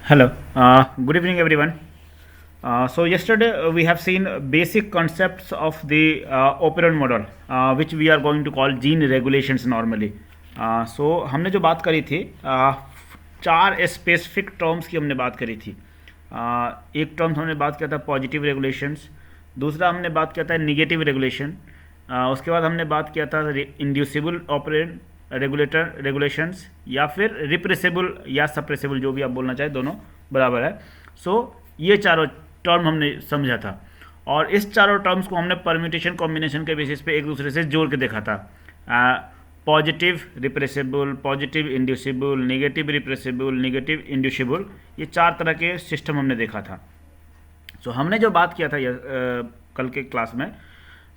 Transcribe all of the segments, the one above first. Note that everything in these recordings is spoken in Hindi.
Hello, good evening, everyone. So yesterday we have seen basic concepts of the operon model, which we are going to call gene regulations normally. So हमने जो बात करी थी, चार स्पेसिफिक टर्म्स की हमने बात करी थी. एक टर्म हमने बात किया था पॉजिटिव रेगुलेशंस, दूसरा हमने बात किया था निगेटिव रेगुलेशन, उसके बाद हमने बात किया था इंड्यूसिबल ऑपरेंट रेगुलेटर रेगुलेशंस या फिर रिप्रेसेबल या सप्रेसेबल, जो भी आप बोलना चाहें, दोनों बराबर है. सो ये चारों टर्म हमने समझा था और इस चारों टर्म्स को हमने परम्यूटेशन कॉम्बिनेशन के बेसिस पे एक दूसरे से जोड़ के देखा था. Positive repressible, positive inducible, negative repressible, negative inducible, ये चार तरह के सिस्टम हमने देखा था. सो हमने जो बात किया था कल के क्लास में,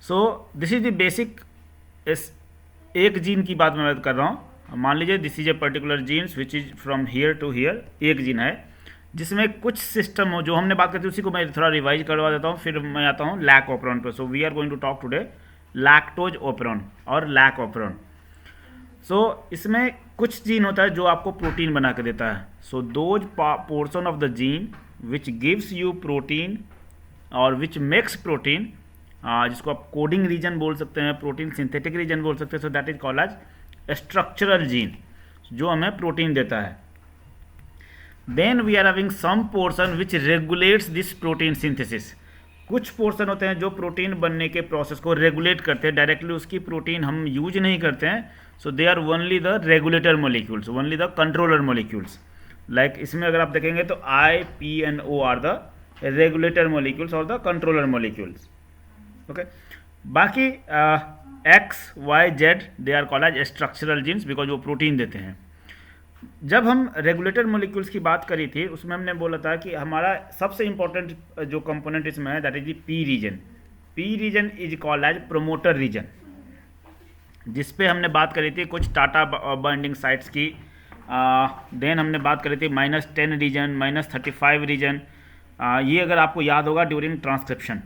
so this is the basic. एक जीन की बात मैं कर रहा हूँ. मान लीजिए this is a particular genes which is from here to here. एक जीन है जिसमें कुछ सिस्टम हो, जो हमने बात की थी उसी को मैं थोड़ा रिवाइज करवा देता हूँ, फिर मैं आता हूँ लैक ओपेरॉन पे. So we are going to talk today lactose operon और लैक ओपेरॉन. सो इसमें कुछ जीन होता है जो आपको प्रोटीन बना के देता है. So those portion of the gene which gives you protein और विच मेक्स प्रोटीन, जिसको आप कोडिंग रीजन बोल सकते हैं, प्रोटीन सिंथेटिक रीजन बोल सकते हैं. So that is called as structural gene, जो हमें प्रोटीन देता है. Then we are having some portion which regulates this protein synthesis. कुछ पोर्शन होते हैं जो प्रोटीन बनने के प्रोसेस को रेगुलेट करते हैं. डायरेक्टली उसकी प्रोटीन हम यूज नहीं करते हैं. So they are only the regulator molecules, only the controller molecules. Like इसमें अगर आप देखेंगे तो I, P and O are the regulator molecules और द कंट्रोलर मोलिक्यूल्स. ओके, बाकी X, Y, Z they are called as structural genes because वो प्रोटीन देते हैं. जब हम रेगुलेटर मोलिक्यूल्स की बात करी थी उसमें हमने बोला था कि हमारा सबसे इंपॉर्टेंट जो कंपोनेंट इसमें है that is the P region. P region is called as promoter region, जिसपे हमने बात करी थी कुछ टाटा बाइंडिंग साइट्स की. देन हमने बात करी थी -10 रीजन, -35 रीजन. ये अगर आपको याद होगा ड्यूरिंग ट्रांसक्रिप्शन,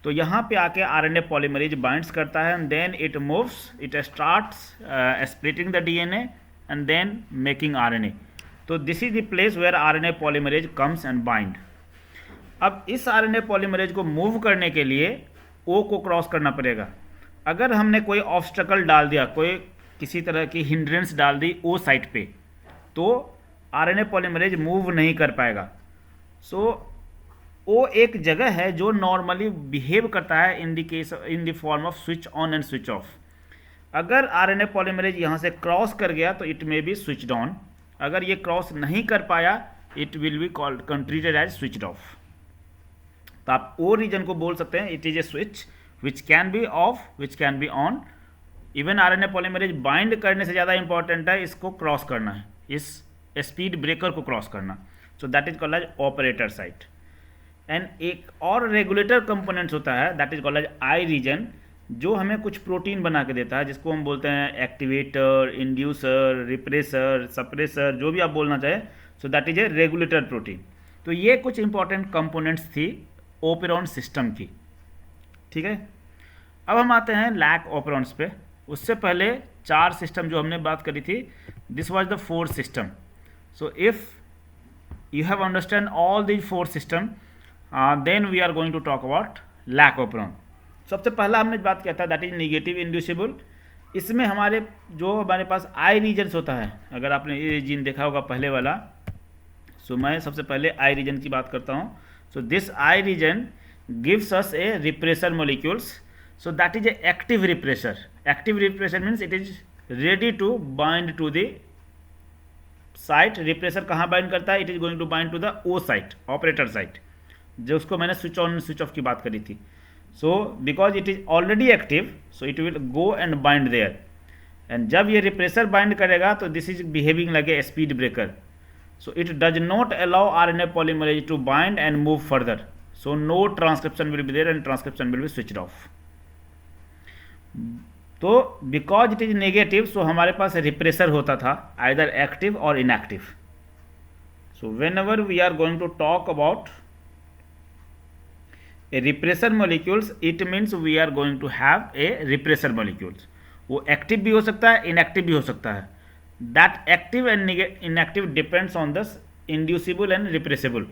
तो यहाँ पे आके आरएनए पॉलीमरेज बाइंड्स करता है and then it moves, it starts splitting the DNA and then making RNA. तो this is the place where RNA polymerase comes and bind. अब इस आरएनए पॉलीमरेज को मूव करने के लिए ओ को क्रॉस करना पड़ेगा. अगर हमने कोई ऑब्स्टकल डाल दिया, कोई किसी तरह की हिंड्रेंस डाल दी ओ साइट पे, तो आरएनए पॉलीमरेज मूव नहीं कर पाएगा. सो वो एक जगह है जो नॉर्मली बिहेव करता है in the form of switch on and switch off. अगर आरएनए पॉलीमरेज यहाँ से क्रॉस कर गया तो it may be switched on. अगर ये क्रॉस नहीं कर पाया it will be called treated as switched off. तो आप ओ रीजन को बोल सकते हैं it is a switch which can be off, which can be on. Even RNA polymerase bind करने से ज़्यादा इंपॉर्टेंट है इसको क्रॉस करना है, इस स्पीड ब्रेकर को क्रॉस करना. So that is called as operator site. And एक और रेगुलेटर कंपोनेंट्स होता है that is called as I region, जो हमें कुछ प्रोटीन बना के देता है, जिसको हम बोलते हैं एक्टिवेटर, इंड्यूसर, रिप्रेसर, सप्रेसर, जो भी आप बोलना चाहें. सो that is A regulator protein. तो ये कुछ इंपॉर्टेंट कंपोनेंट्स थी ओपेरॉन सिस्टम की. ठीक है, अब हम आते हैं लैक ओपेरॉन्स पे. उससे पहले चार सिस्टम जो हमने बात करी थी, this was the 4 system. So if you have understand all these 4 system, then we are going to talk about lac operon. सबसे पहला हमने बात किया था दैट इज निगेटिव इंड्यूसिबल. इसमें हमारे पास आई रीजन्स होता है. अगर आपने ये जीन देखा होगा पहले वाला, सो मैं सबसे पहले आई रीजन की बात करता हूँ. So this I region gives us a repressor molecules. So that is a active repressor. Active repressor means it is ready to bind to the site. Repressor कहाँ बाइंड करता है? It is going to bind to the O site, operator site, जो उसको मैंने स्विच ऑन स्विच ऑफ की बात करी थी. So because it is already active, so it will go and bind there. And जब ये रिप्रेसर बाइंड करेगा तो this is behaving like a speed breaker. So it does not allow RNA polymerase to bind and move further. So no transcription will be there and transcription will be switched off. तो because it is negative, so हमारे पास रिप्रेसर होता था आइदर एक्टिव और inactive. So whenever we are going to talk about a repressor molecules, it means we are going to have a repressor molecules. वो एक्टिव भी हो सकता है, इनएक्टिव भी हो सकता है. That active and inactive depends on the inducible and repressible.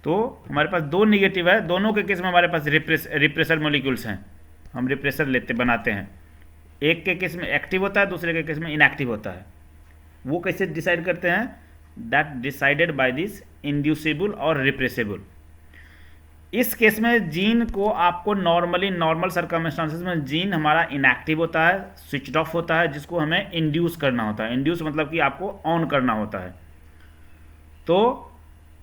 तो हमारे पास दो निगेटिव है, दोनों के केस में हमारे पास रिप्रेसर मॉलिक्यूल्स हैं, हम रिप्रेसर बनाते हैं। एक के केस में एक्टिव होता है, दूसरे के केस में इनएक्टिव होता है। वो कैसे डिसाइड करते हैं? That decided by this inducible और रिप्रेसेबल। इस केस में जीन को आपको नॉर्मल सर्कमस्टांसेस में जीन हमारा इनएक्टिव होता है, स्विच्ड ऑफ होता है, जिसको हमें इंड्यूस करना होता है। इंड्यूस मतलब कि आपको ऑन करना होता है। तो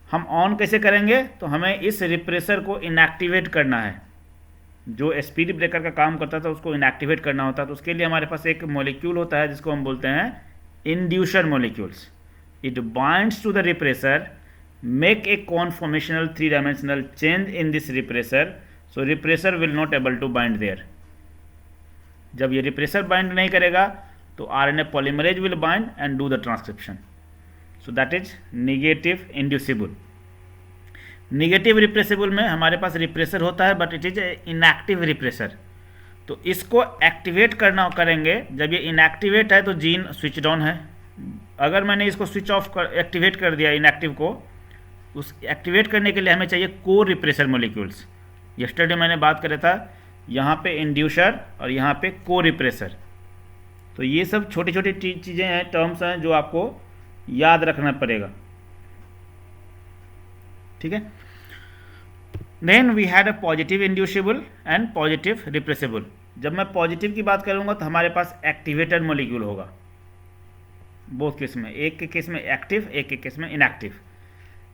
हम ऑन कैसे करेंगे? तो हमें इस रिप्रेसर को इनएक्टिवेट करना है। जो स्पीड ब्रेकर का काम करता था उसको इनएक्टिवेट करना होता है। तो उसके लिए हमारे पास एक मॉलिक्यूल होता है जिसको हम बोलते हैं inducer molecules. It binds to the repressor, make a conformational 3-dimensional change in this repressor, so repressor will not able to bind there. जब ये रिप्रेसर बाइंड नहीं करेगा तो RNA polymerase will bind and do the transcription. So that is negative inducible. Negative repressible में हमारे पास रिप्रेसर होता है but it is inactive repressor. तो इसको एक्टिवेट करेंगे। जब ये इनएक्टिवेट है तो जीन स्विच ऑन है। अगर मैंने इसको स्विच ऑफ एक्टिवेट कर दिया इनएक्टिव को, उस एक्टिवेट करने के लिए हमें चाहिए को रिप्रेसर मॉलिक्यूल्स। यस्टरडे मैंने बात करा था, यहाँ पे इंड्यूसर और यहाँ पे को रिप्रेसर। तो ये सब छोटी छोटी चीज़ें हैं, टर्म्स हैं जो आपको याद रखना पड़ेगा। ठीक है। Then we had a positive inducible and positive repressible. जब मैं पॉजिटिव की बात करूँगा तो हमारे पास एक्टिवेटेड मॉलिक्यूल होगा बोथ केस में, एक के केस में एक्टिव, एक के केस में इनएक्टिव।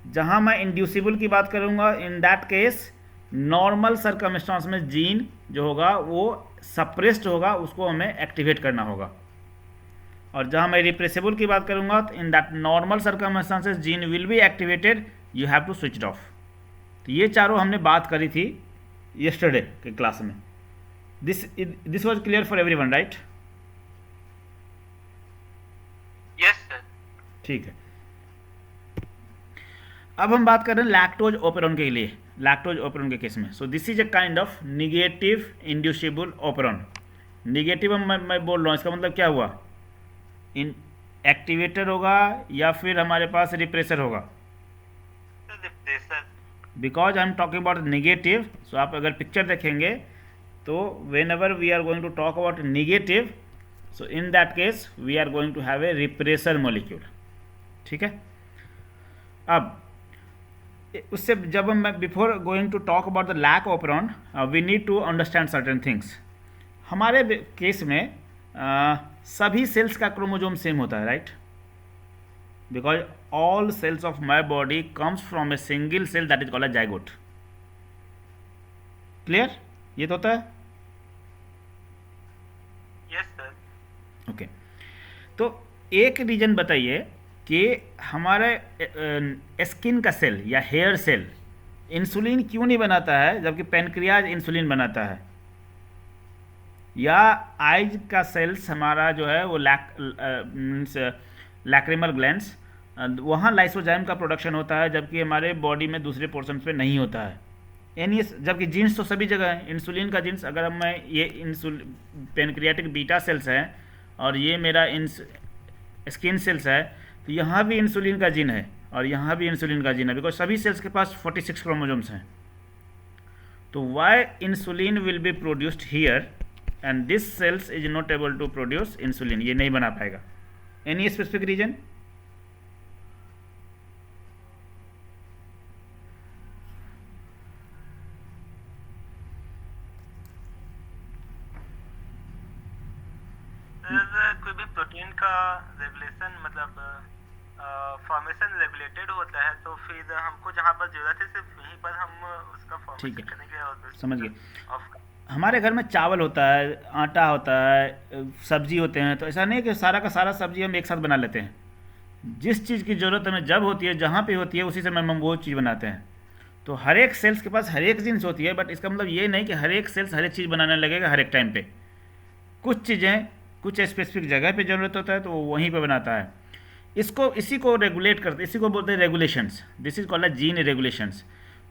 जहां मैं इंड्यूसिबल की बात करूंगा, इन दैट केस नॉर्मल सर्कमस्टांस में जीन जो होगा वो सप्रेस्ड होगा, उसको हमें एक्टिवेट करना होगा। और जहां मैं रिप्रेसेबल की बात करूंगा तो in that normal circumstances gene will be activated, you have to switch off. तो ये चारों हमने बात करी थी यस्टरडे के क्लास में। This was clear for everyone, right? Yes sir. ठीक है। अब हम बात कर रहे हैं लैक्टोज ओपेरॉन के लिए, लैक्टोज ओपेरॉन के केस में। So this is a kind of negative inducible operon. Negative मैं बोल रहा हूँ, इसका मतलब क्या हुआ? इन एक्टिवेटर होगा या फिर हमारे पास रिप्रेसर होगा? Because I am talking about negative. So आप अगर पिक्चर देखेंगे तो whenever we are going to talk about negative, so in that case we are going to have a repressor molecule. ठीक है। अब उससे जब हम before going to talk about the lac operon, we need to understand certain things. हमारे केस में सभी सेल्स का क्रोमोजोम सेम होता है, right? Because all cells of my body comes from a single cell that is called a zygote. Clear? ये तो होता है। Yes sir. ओके। तो एक रीजन बताइए कि हमारे स्किन का सेल या हेयर सेल इंसुलिन क्यों नहीं बनाता है जबकि पैनक्रियाज इंसुलिन बनाता है? या आइज का सेल्स हमारा जो है वो लैक्रिमल ग्लैंड्स, वहाँ लाइसोजाइम का प्रोडक्शन होता है जबकि हमारे बॉडी में दूसरे पोर्शन पे नहीं होता है। यानी जबकि जीन्स तो सभी जगह है। इंसुलिन का जीन्स, अगर मैं ये पैनक्रियाटिक बीटा सेल्स है और ये मेरा स्किन सेल्स है, तो यहाँ भी इंसुलिन का जीन है और यहाँ भी इंसुलिन का जीन है, बिकॉज सभी सेल्स के पास 46 क्रोमोसोम्स हैं। तो why insulin will be produced here and this cells is not able to produce insulin? ये नहीं बना पाएगा। Any specific reason? कोई भी प्रोटीन का रेगुलेशन मतलब फॉर्मेशन रेगुलेटेड होता है तो फिर हमको जहाँ पर जरूरत है सिर्फ वहीं पर हम उसका फॉर्मेशन करेंगे। और समझ गए। हमारे घर में चावल होता है, आटा होता है, सब्जी होते हैं, तो ऐसा नहीं कि सारा का सारा सब्जी हम एक साथ बना लेते हैं। जिस चीज़ की ज़रूरत हमें जब होती है, जहाँ पे होती है, उसी समय हम वो चीज़ बनाते हैं। तो हर एक सेल्स के पास हर एक जीन्स होती है, बट इसका मतलब ये नहीं कि हर एक सेल्स हर एक चीज़ बनाने लगेगा हर एक टाइम पे। कुछ चीज़ें कुछ स्पेसिफिक जगह पे ज़रूरत होता है तो वो वहीं पे बनाता है। इसी को रेगुलेट करते, इसी को बोलते हैं regulations. This is called gene regulations.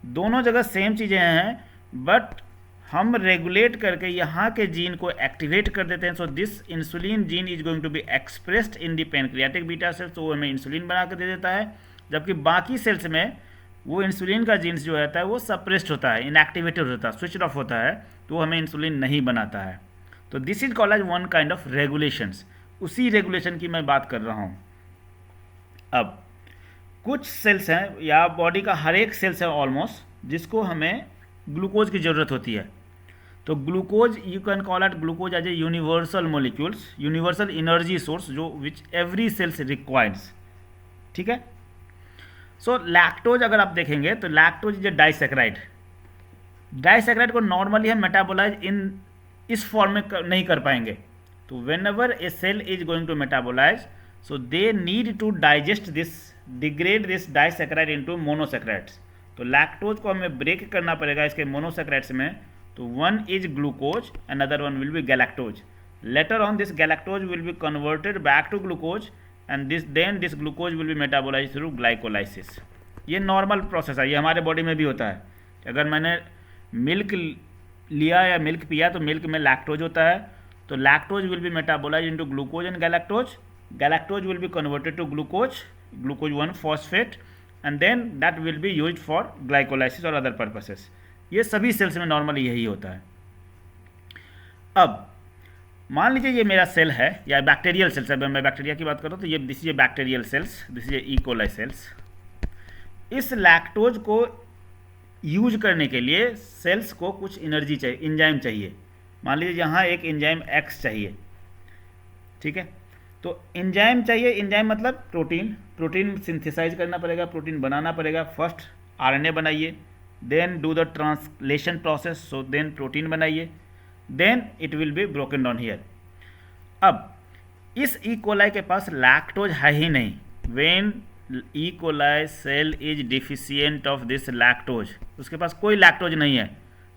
दोनों जगह सेम चीज़ें हैं बट हम रेगुलेट करके यहाँ के जीन को एक्टिवेट कर देते हैं। So this insulin gene is going to be expressed in the pancreatic beta cells, तो वो हमें इंसुलिन बना कर दे देता है। जबकि बाकी सेल्स में वो इंसुलिन का जीन्स जो रहता है वो सप्रेस्ड होता है, इनएक्टिवेटेड होता है, स्विच ऑफ होता है, तो हमें इंसुलिन नहीं बनाता है। तो this is called as one kind of regulations. उसी रेगुलेशन की मैं बात कर रहा हूँ। अब कुछ सेल्स हैं या बॉडी का हर एक सेल्स है ऑलमोस्ट, जिसको हमें ग्लूकोज की ज़रूरत होती है। तो glucose, you can call it glucose as a universal molecules, universal energy source जो विच एवरी सेल्स रिक्वायर्स। ठीक है। सो लैक्टोज अगर आप देखेंगे तो lactose is a disaccharide. Disaccharide को नॉर्मली हम मेटाबोलाइज इन इस फॉर्म में नहीं कर पाएंगे। तो whenever a cell is going to metabolize, so they need to digest this, degrade this disaccharide into monosaccharides. तो लैक्टोज को हमें ब्रेक करना पड़ेगा इसके मोनोसैकेराइड्स में। तो one is glucose, another one will be galactose. Later on this galactose will be converted back to glucose and this glucose will be metabolize through glycolysis. ये नॉर्मल प्रोसेस है, ये हमारे बॉडी में भी होता है। अगर मैंने मिल्क लिया या मिल्क पिया तो मिल्क में लैक्टोज होता है, तो lactose will be metabolize into glucose and galactose. Galactose will be converted to glucose, glucose 1 phosphate, and then that will be used for glycolysis और अदर पर्पसेस। ये सभी सेल्स में नॉर्मली यही होता है। अब मान लीजिए ये मेरा सेल है या बैक्टीरियल सेल्स है, मैं बैक्टीरिया की बात कर रहा हूँ, तो ये this is bacterial cells, this is E coli cells. इस लैक्टोज को यूज करने के लिए सेल्स को कुछ एनर्जी चाहिए, एंजाइम चाहिए। मान लीजिए यहाँ एक एंजाइम एक्स चाहिए। ठीक है। तो एंजाइम चाहिए, एंजाइम मतलब प्रोटीन। प्रोटीन सिंथेसाइज करना पड़ेगा, प्रोटीन बनाना पड़ेगा। फर्स्ट आरएनए बनाइए, then do the translation process, so then protein बनाइए, then it will be broken down here. अब इस ई कोलाई के पास लैक्टोज है ही नहीं। When E coli cell is deficient of this lactose, उसके पास कोई लैक्टोज नहीं है।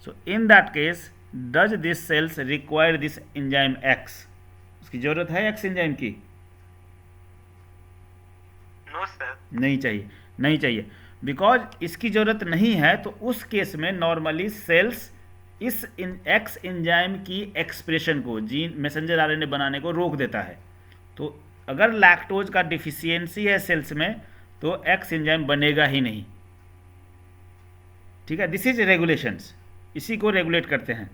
So in that case does this cells require this enzyme X, उसकी जरूरत है एक्स एंजाइम की? नो सर, नहीं चाहिए, नहीं चाहिए। बिकॉज इसकी जरूरत नहीं है, तो उस केस में नॉर्मली सेल्स इस एक्स एंजाइम की एक्सप्रेशन को, जीन मैसेंजर आरएनए बनाने को रोक देता है। तो अगर लैक्टोज का डिफिशियंसी है सेल्स में, तो एक्स एंजाइम बनेगा ही नहीं। ठीक है। दिस इज रेगुलेशंस, इसी को रेगुलेट करते हैं।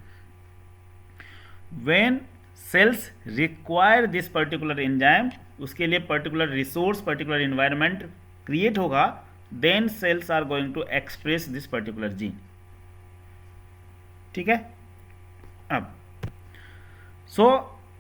When cells require this particular enzyme, उसके लिए particular resource, particular environment create होगा, then cells are going to express this particular gene. ठीक है। अब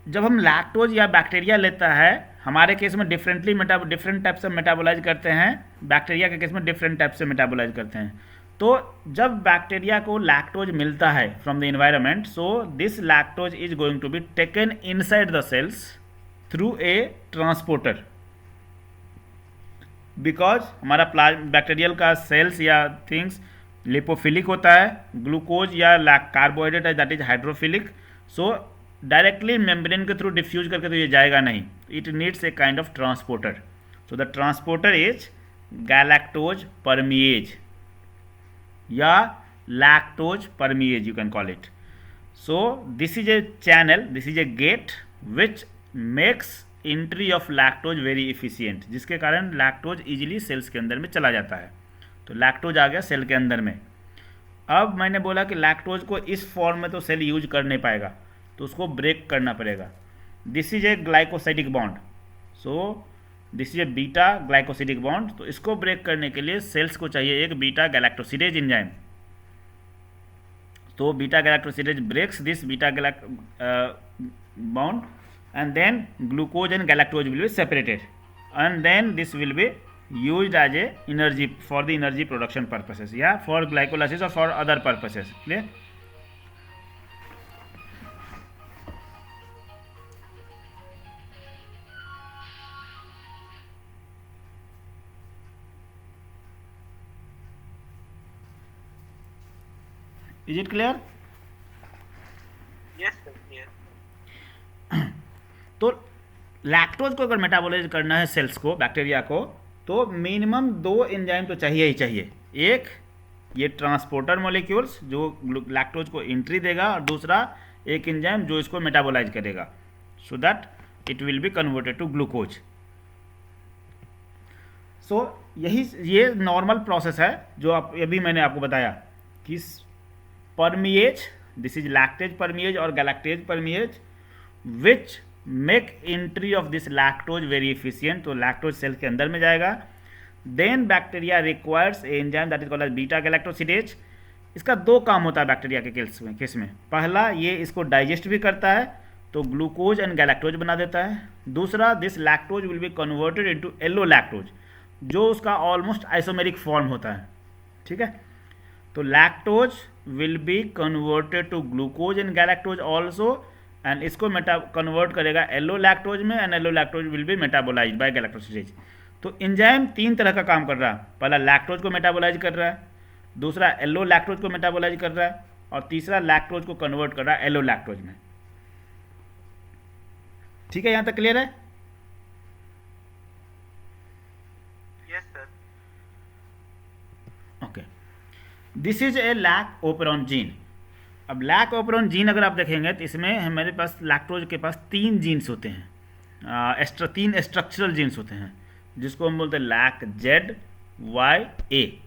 जब हम लैक्टोज या बैक्टीरिया लेता है, हमारे केस में डिफरेंट टाइप से मेटाबोलाइज करते हैं, बैक्टीरिया के केस में डिफरेंट टाइप से मेटाबोलाइज करते हैं। तो जब बैक्टीरिया को लैक्टोज मिलता है from the environment, so this lactose is going to be taken inside the cells through a transporter. Because हमारा बैक्टीरियल का सेल्स या थिंग्स लिपोफिलिक होता है, ग्लूकोज या कार्बोहाइड्रेट है that is hydrophilic. So directly membrane के थ्रू डिफ्यूज करके तो ये जाएगा नहीं, it needs a kind of transporter. So the transporter is galactose permease या lactose permease, you can call it. So this is a channel, this is a gate which makes entry of lactose very efficient, जिसके कारण लैक्टोज इजीली सेल्स के अंदर में चला जाता है। तो लैक्टोज आ गया सेल के अंदर में। अब मैंने बोला कि लैक्टोज को इस फॉर्म में तो सेल यूज कर नहीं पाएगा, तो उसको ब्रेक करना पड़ेगा। This is A glycosidic bond, so this is A beta glycosidic bond. तो इसको ब्रेक करने के लिए सेल्स को चाहिए एक बीटा गैलेक्टोसिडेज एंजाइम। तो beta galactosidase breaks this beta bond, and then glucose and galactose will be separated, and then this will be used as a energy for the energy production purposes, yeah, for glycolysis or for other purposes. Clear? Is it clear? yes sir, yes. तो लैक्टोज को अगर मेटाबोलाइज करना है सेल्स को, बैक्टीरिया को, तो मिनिमम 2 एंजाइम तो चाहिए ही चाहिए। एक ये ट्रांसपोर्टर मॉलिक्यूल्स जो लैक्टोज को एंट्री देगा, और दूसरा एक एंजाइम जो इसको मेटाबोलाइज करेगा, so that it will be converted to glucose. So ये नॉर्मल प्रोसेस है जो आप अभी मैंने आपको बताया कि permease, this is lactase permease और galactase permease which make entry of this lactose very efficient, तो लैक्टोज सेल के अंदर में जाएगा। Then bacteria requires enzyme that is called as beta galactosidase. इसका दो काम होता है बैक्टीरिया के केस में। पहला, ये इसको डाइजेस्ट भी करता है तो ग्लूकोज एंड गैलेक्टोज बना देता है। दूसरा, this lactose will be converted into yellow lactose, जो उसका ऑलमोस्ट आइसोमेरिक फॉर्म होता है। ठीक है, तो lactose will be converted to glucose and galactose also, and इसको कन्वर्ट करेगा येलो लैक्टोज में, and allolactose will be metabolize by galactosidase. तो एंजाइम तीन तरह का काम कर रहा है। पहला लैक्टोज को मेटाबोलाइज कर रहा है, दूसरा येलो लैक्टोज को मेटाबोलाइज कर रहा है, और तीसरा लैक्टोज को कन्वर्ट कर रहा है येलो लैक्टोज में। ठीक है, यहां तक क्लियर है? Yes sir. Okay, this is a lack operon gene. अब लैक ओपेरॉन जीन अगर आप देखेंगे तो इसमें हमारे पास लैक्टोज के पास तीन जीन्स होते हैं, तीन स्ट्रक्चरल जीन्स होते हैं, जिसको हम बोलते हैं lac Z Y A.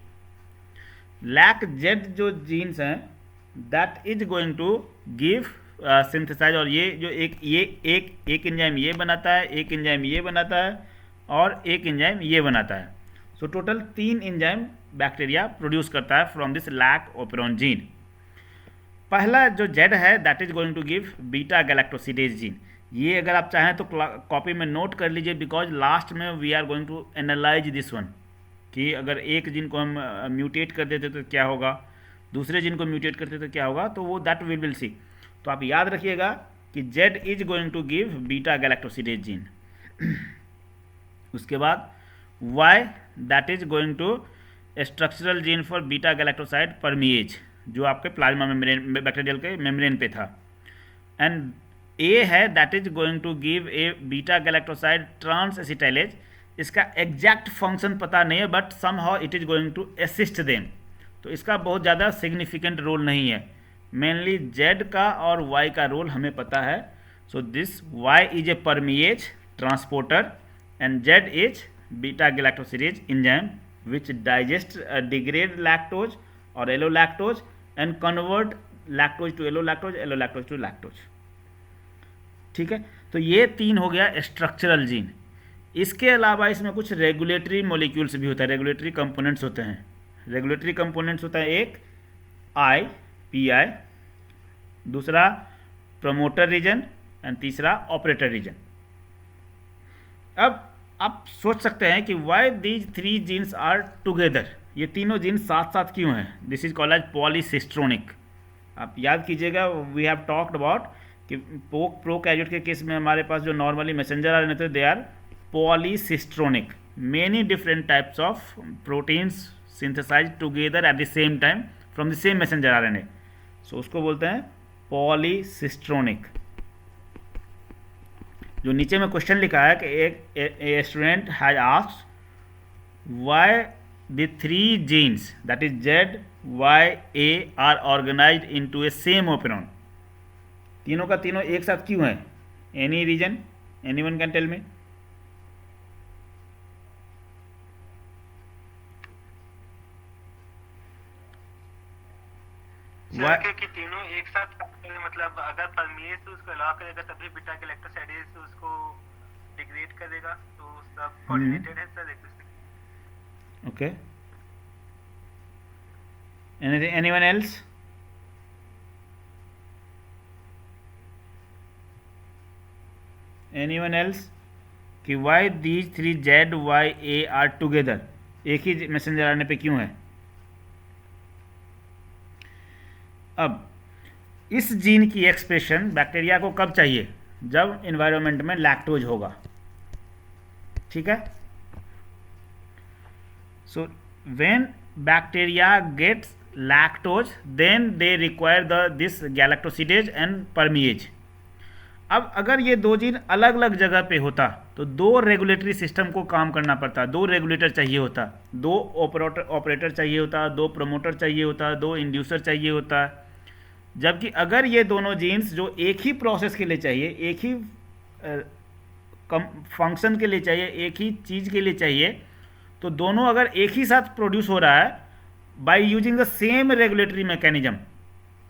Lac Z जो जीन्स हैं that is going to give synthesize, और ये जो एक एंजाइम ये बनाता है, एक एंजाइम ये बनाता है, और एक एंजाइम ये बनाता है। सो टोटल तीन एंजाइम बैक्टीरिया प्रोड्यूस करता है from this lac operon gene. पहला जो जेड है that is going to give beta galactosidase gene. ये अगर आप चाहें तो कॉपी में नोट कर लीजिए, बिकॉज लास्ट में we are going to analyze this one, कि अगर एक जीन को हम म्यूटेट कर देते तो क्या होगा, दूसरे जीन को म्यूटेट करते तो क्या होगा, तो वो दैट वी विल सी। तो आप याद रखिएगा कि Z is going to give beta galactosidase gene. उसके बाद Y that is going to structural gene for beta galactoside permease, जो आपके प्लाज्मा मेम्ब्रेन बैक्टीरियल के मेम्ब्रेन पे था। एंड ए है that is going to give a beta galactoside transacetylase. इसका एग्जैक्ट फंक्शन पता नहीं है, but somehow it is going to assist them, तो इसका बहुत ज़्यादा सिग्निफिकेंट रोल नहीं है। मेनली जेड का और वाई का रोल हमें पता है। So this Y is a permease transporter and Z is beta galactosidase enzyme which digest degrade lactose or yellow lactose and convert lactose to yellow lactose to lactose। ठीक है, तो ये तीन हो गया स्ट्रक्चरल जीन। इसके अलावा इसमें कुछ रेगुलेटरी मॉलिक्यूल्स भी होता है, रेगुलेटरी कंपोनेंट्स होते हैं। रेगुलेटरी कंपोनेंट्स होता है एक पी आई, दूसरा प्रमोटर रीजन, एंड तीसरा ऑपरेटर रीजन। अब आप सोच सकते हैं कि why these three genes are together, ये तीनों जीन्स साथ साथ क्यों हैं? This is called as polycistronic. आप याद कीजिएगा, वी हैव टॉक्ड अबाउट कि प्रोकैरियोट के केस में हमारे पास जो नॉर्मली मैसेंजर आर रहते हैं they are polycistronic. Many different types of proteins synthesize together at the same time from the same messenger RNA, सो उसको बोलते हैं पॉलीसिस्ट्रोनिक। जो नीचे में क्वेश्चन लिखा है कि एक student has asked why the three genes that is Z Y A are organized into a same operon. तीनों का तीनों एक साथ क्यों है? Any reason, anyone can tell me? कि तीनों एक साथ मतलब अगर परमिएज उसको अलाउ करेगा तभी बीटा गैलेक्टोसाइडेज उसको डिग्रेड करेगा, तो सब कोऑर्डिनेटेड है सर एक दूसरे। Okay, anyone else? Anyone else कि why these three Z Y A are together, एक ही मैसेंजर आने पे क्यों है? अब इस जीन की एक्सप्रेशन बैक्टीरिया को कब चाहिए? जब एनवायरनमेंट में लैक्टोज होगा। ठीक है, so when bacteria gets lactose then they require this galactosidase and permease. अब अगर ये दो जीन अलग अलग जगह पे होता तो दो रेगुलेटरी सिस्टम को काम करना पड़ता, दो रेगुलेटर चाहिए होता, दो ऑपरेटर चाहिए होता, दो प्रमोटर चाहिए होता, दो इंड्यूसर चाहिए होता। जबकि अगर ये दोनों जीन्स जो एक ही प्रोसेस के लिए चाहिए, एक ही फंक्शन के लिए चाहिए, एक ही चीज़ के लिए चाहिए, तो दोनों अगर एक ही साथ प्रोड्यूस हो रहा है by using the same regulatory mechanism,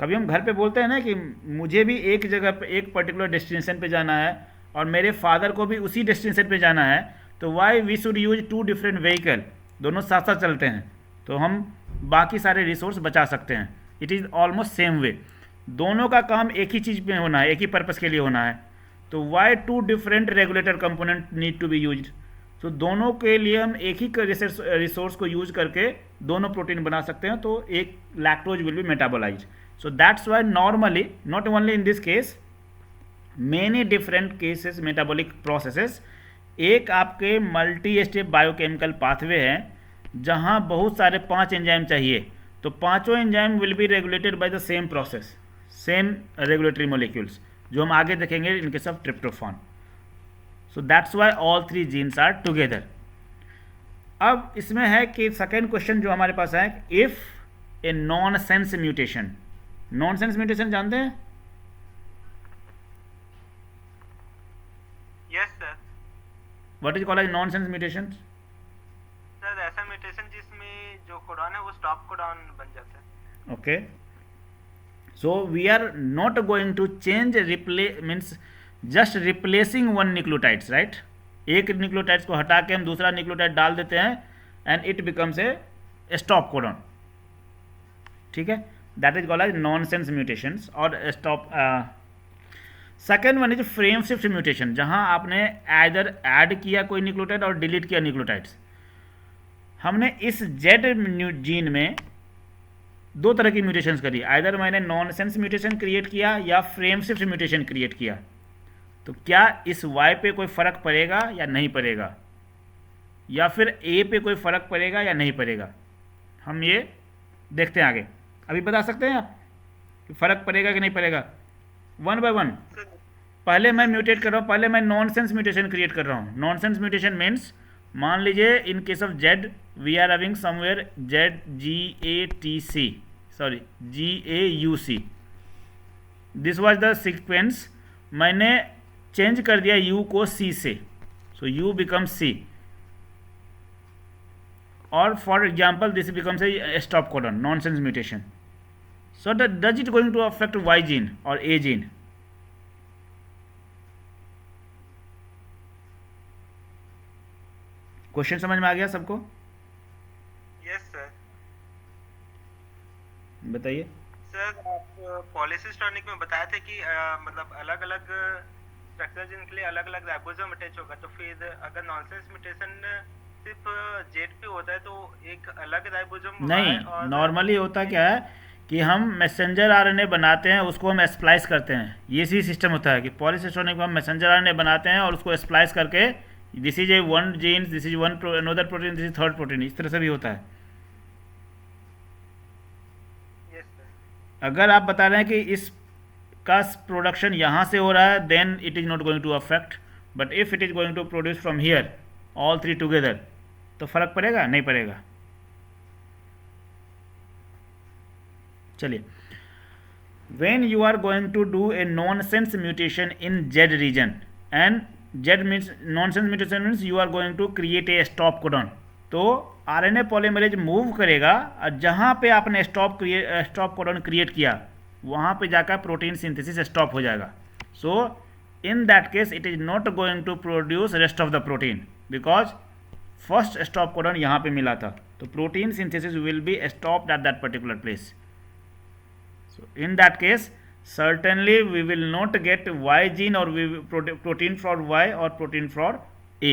कभी हम घर पे बोलते हैं ना कि मुझे भी एक जगह पे एक पर्टिकुलर डेस्टिनेशन पे जाना है और मेरे फादर को भी उसी डेस्टिनेशन पे जाना है, तो why we should use two different vehicle, दोनों साथ साथ चलते हैं तो हम बाकी सारे रिसोर्स बचा सकते हैं। It is almost same way, दोनों का काम एक ही चीज़ पे होना है, एक ही पर्पज़ के लिए होना है, तो why two different regulator component need to be used. तो दोनों के लिए हम एक ही रिसोर्स को यूज करके दोनों प्रोटीन बना सकते हैं, तो एक lactose will B metabolised. So that's why normally, not only in this case, many different cases metabolic processes, एक आपके मल्टी स्टेप बायोकेमिकल पाथवे है जहाँ बहुत सारे 5 एंजाइम चाहिए, तो पांचों enzyme will be regulated by the same process, same regulatory molecules, जो हम आगे देखेंगे in case of tryptophan. So that's why all 3 genes are together. अब इसमें है कि सेकेंड क्वेश्चन जो हमारे पास है, if a nonsense mutation, nonsense mutation जानते हैं? Yes sir. What is called as nonsense mutation? Sir ऐसा म्यूटेशन जिसमें जो कोडॉन है वो स्टॉप कोडॉन बन जाता है। Okay, so we are not going to change, means just replacing one nucleotides, right? एक न्यूक्लियोटाइड्स को हटा के हम दूसरा न्यूक्लियोटाइड डाल देते हैं and it becomes a stop codon, ठीक है? That is called as nonsense mutations. और stop second one is frame shift mutation, जहां आपने आइदर ऐड किया कोई न्यूक्लियोटाइड और डिलीट किया न्यूक्लियोटाइड्स। हमने इस जेड जीन में दो तरह की म्यूटेशंस करी, आइदर मैंने नॉनसेंस म्यूटेशन क्रिएट किया या फ्रेम शिफ्ट म्यूटेशन क्रिएट किया, तो क्या इस वाई पे कोई फ़र्क पड़ेगा या नहीं पड़ेगा, या फिर ए पे कोई फ़र्क पड़ेगा या नहीं पड़ेगा, हम ये देखते हैं आगे। अभी बता सकते हैं आप कि फ़र्क पड़ेगा कि नहीं पड़ेगा? One by one. पहले मैं म्यूटेट कर रहा हूँ, पहले मैं नॉनसेंस म्यूटेशन क्रिएट कर रहा हूँ। नॉनसेंस म्यूटेशन मीन्स, मान लीजिए in case of Z we are having somewhere Z GATC, sorry GAUC, this was the sequence. मैंने चेंज कर दिया U को C से, सो U बिकम्स C, और for example this becomes a stop codon, nonsense mutation. So does it going to affect Y gene और A जीन? क्वेश्चन समझ में आ गया सबको? Yes sir. बताइए सर, आप पॉलीसिस्टोनिक में बताया था कि मतलब अलग अलग स्ट्रक्चर जिनके लिए अलग अलग राइबोसोम अटैच होगा, तो फिर अगर नॉनसेंस म्यूटेशन सिर्फ जेड पे होता है तो एक अलग राइबोसोम नहीं, नॉर्मली होता क्या है कि हम मैसेंजर RNA बनाते हैं, उसको हम स्प्लाइस करते हैं। ये सी सिस्टम होता है कि पॉलीसिस्टोनिक में हम मैसेंजर RNA बनाते हैं और उसको स्प्लाइस करके this is a one gene, this is one another protein, this is third protein, इस तरह से भी होता है। Yes sir. अगर आप बता रहे हैं कि इसका प्रोडक्शन यहाँ से हो रहा है, then it is not going to affect, but if it is going to produce from here all 3 together, तो फ़र्क पड़ेगा? नहीं पड़ेगा। चलिए, when you are going to do a nonsense mutation in Z region, and Z means nonsense mutation means you are going to create a stop codon, तो RNA पॉलीमरेज मूव करेगा और जहाँ पे आपने स्टॉप कोडॉन क्रिएट किया वहाँ पे जाकर प्रोटीन सिंथेसिस स्टॉप हो जाएगा। So in that case it is not going to produce rest of the protein, because first stop codon यहाँ पे मिला था, तो protein synthesis will be stopped at that particular place. So in that case, certainly we will not get Y gene or protein for Y or protein for A.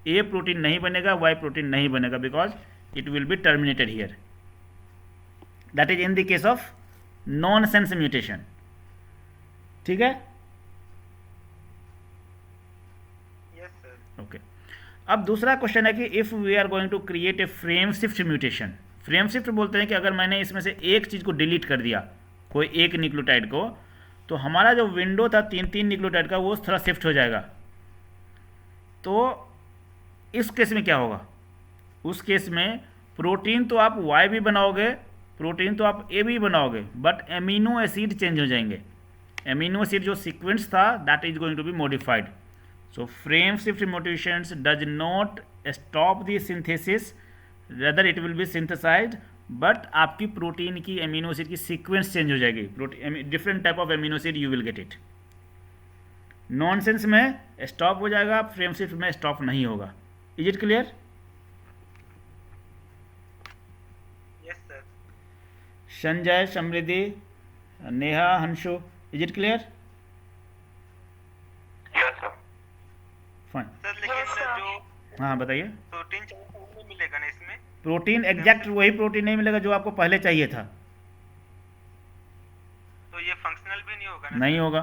A protein नहीं बनेगा, Y protein नहीं बनेगा, because it will be terminated here. That is in the case of nonsense mutation. ठीक है? Yes sir. Okay. अब दूसरा क्वेश्चन है कि if we are going to create a frame shift mutation. Frame shift बोलते हैं कि अगर मैंने इसमें से एक चीज़ को डिलीट कर दिया, कोई एक न्यूक्लियोटाइड को, तो हमारा जो विंडो था 3 न्यूक्लियोटाइड का वो थोड़ा शिफ्ट हो जाएगा। तो इस केस में क्या होगा? उस केस में प्रोटीन तो आप Y भी बनाओगे, प्रोटीन तो आप A भी बनाओगे, बट एमिनो एसिड चेंज हो जाएंगे। एमिनो एसिड जो सीक्वेंस था that is going to be modified. So frame shift mutations does not stop the synthesis, rather it will be synthesized, but आपकी प्रोटीन की एमिनो एसिड की सीक्वेंस चेंज हो जाएगी, different type of amino acid you will get it. Nonsense में स्टॉप हो जाएगा, फ्रेम शिफ्ट में स्टॉप नहीं होगा. Is it clear? Yes sir. Sanjay, Samriddhi, Neha, Hanshu, is it clear? Yes sir. Fine. Sir लेकिन जो हाँ बताइए. प्रोटीन चाहिए वो नहीं मिलेगा ना इसमें? प्रोटीन एग्जैक्ट वही प्रोटीन नहीं मिलेगा जो आपको पहले चाहिए था. तो ये फंक्शनल भी नहीं होगा ना? नहीं होगा.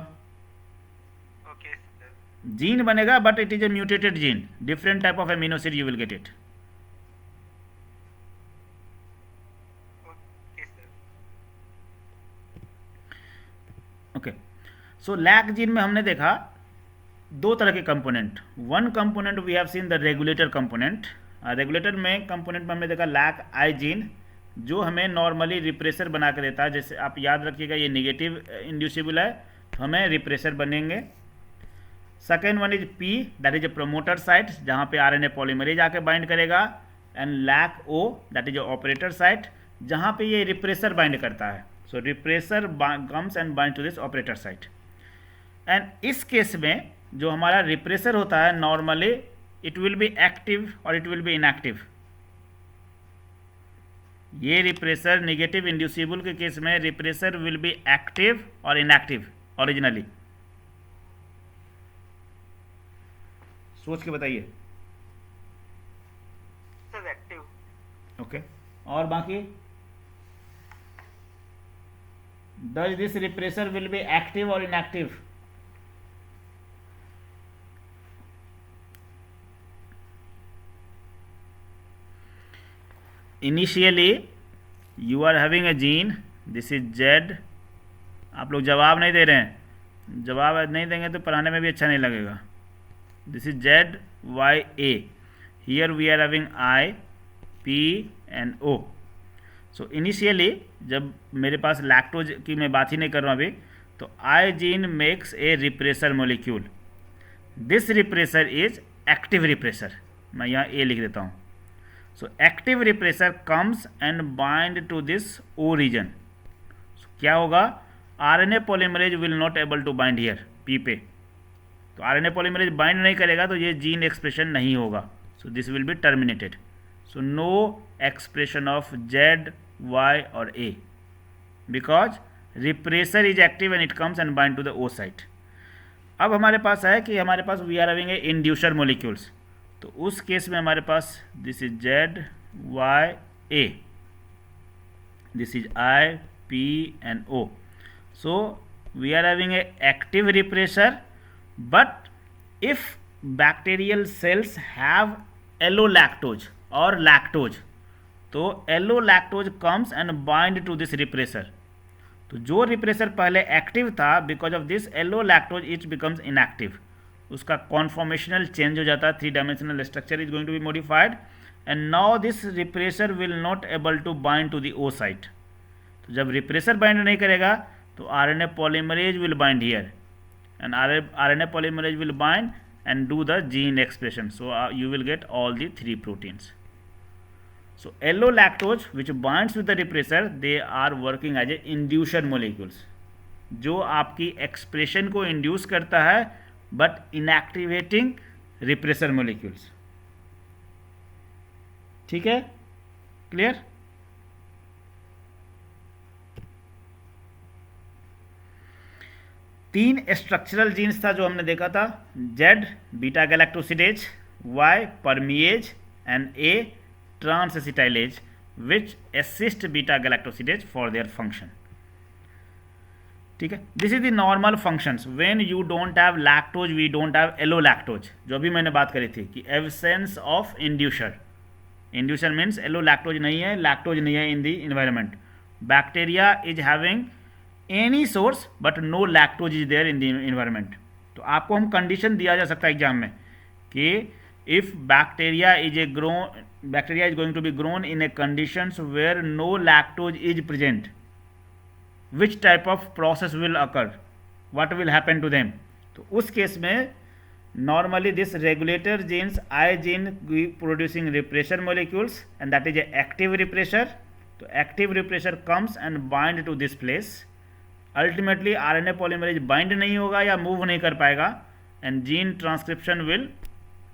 Okay sir. जीन बनेगा but it is a mutated gene, different type of amino acid you will get it. Okay sir. Okay. So lac gene में हमने देखा दो तरह के component. One component we have seen the regulator component. Regulator में कंपोनेंट में हमने देखा लैक आई जीन, जो हमें नॉर्मली रिप्रेसर बना के देता है. जैसे आप याद रखिएगा ये नेगेटिव इंड्यूसिबल है तो हमें रिप्रेसर बनेंगे. Second one is P, that is a promoter site जहाँ पे आरएनए पॉलीमरेज आके बाइंड करेगा. And lac O, that is a operator site जहाँ पे ये रिप्रेसर बाइंड करता है. So repressor comes and bind to this operator site. And इस केस में जो हमारा रिप्रेसर होता है normally it will be active और इट विल बी इनएक्टिव. ये रिप्रेसर नेगेटिव इंड्यूसिबल के केस में रिप्रेसर विल बी एक्टिव और इनएक्टिव ओरिजिनली. सोच के बताइए. Sir active. ओके. और बाकी does this repressor will be active और inactive? Initially you are having a gene, this is Z. आप लोग जवाब नहीं दे रहे हैं, जवाब नहीं देंगे तो पढ़ाने में भी अच्छा नहीं लगेगा. This is Z Y A. Here we are having I P and O. So initially जब मेरे पास लैक्टोज की मैं बात ही नहीं कर रहा हूँ अभी, तो आई gene makes a repressor molecule. This repressor is active repressor. मैं यहाँ ए लिख देता हूँ. So active repressor comes and bind to this O region. So क्या होगा? RNA polymerase will not able to bind here P पे. तो RNA polymerase bind नहीं करेगा तो ये जीन एक्सप्रेशन नहीं होगा. So this will be terminated. So no expression of Z, Y और A because repressor is active and it comes and bind to the O site. अब हमारे पास है कि हमारे पास we are having a inducer molecules. तो उस केस में हमारे पास this is Z Y A, this is I P and O. So we are having a active repressor but if bacterial cells have yellow lactose और लैक्टोज, तो allolactose comes and bind to this repressor. तो जो रिप्रेसर पहले एक्टिव था because of this allolactose it becomes inactive. उसका कॉन्फॉर्मेशनल चेंज हो जाता है, 3 dimensional structure is going to be modified and now this repressor will not able to bind to the O site. तो जब रिप्रेसर बाइंड नहीं करेगा तो RNA polymerase will bind here and RNA polymerase will bind and do the gene expression. So you will get all the 3 proteins. So allo lactose which binds with the repressor they are working as a inducer molecules, जो आपकी एक्सप्रेशन को इंड्यूस करता है but inactivating repressor molecules. ठीक है? क्लियर? तीन स्ट्रक्चरल जीन्स था जो हमने देखा था. Z beta galactosidase, Y permease and A transacetylase which assist beta galactosidase for their function. ठीक है. This is the normal functions when you don't have lactose, we don't have yellow lactose, जो अभी मैंने बात करी थी कि absence of inducer. Inducer means allo lactose नहीं है, लैक्टोज नहीं है in the environment. Bacteria is having any source but no lactose is there in the environment. तो आपको हम कंडीशन दिया जा सकता है एग्जाम में कि if bacteria is going to be grown in a conditions where no lactose is present, which type of process will occur, what will happen to them. तो उस केस में normally this regulator genes I gene producing repressor molecules and that is a active repressor. So active repressor comes and bind to this place. Ultimately RNA polymerase bind नहीं होगा या move नहीं कर पाएगा and gene transcription will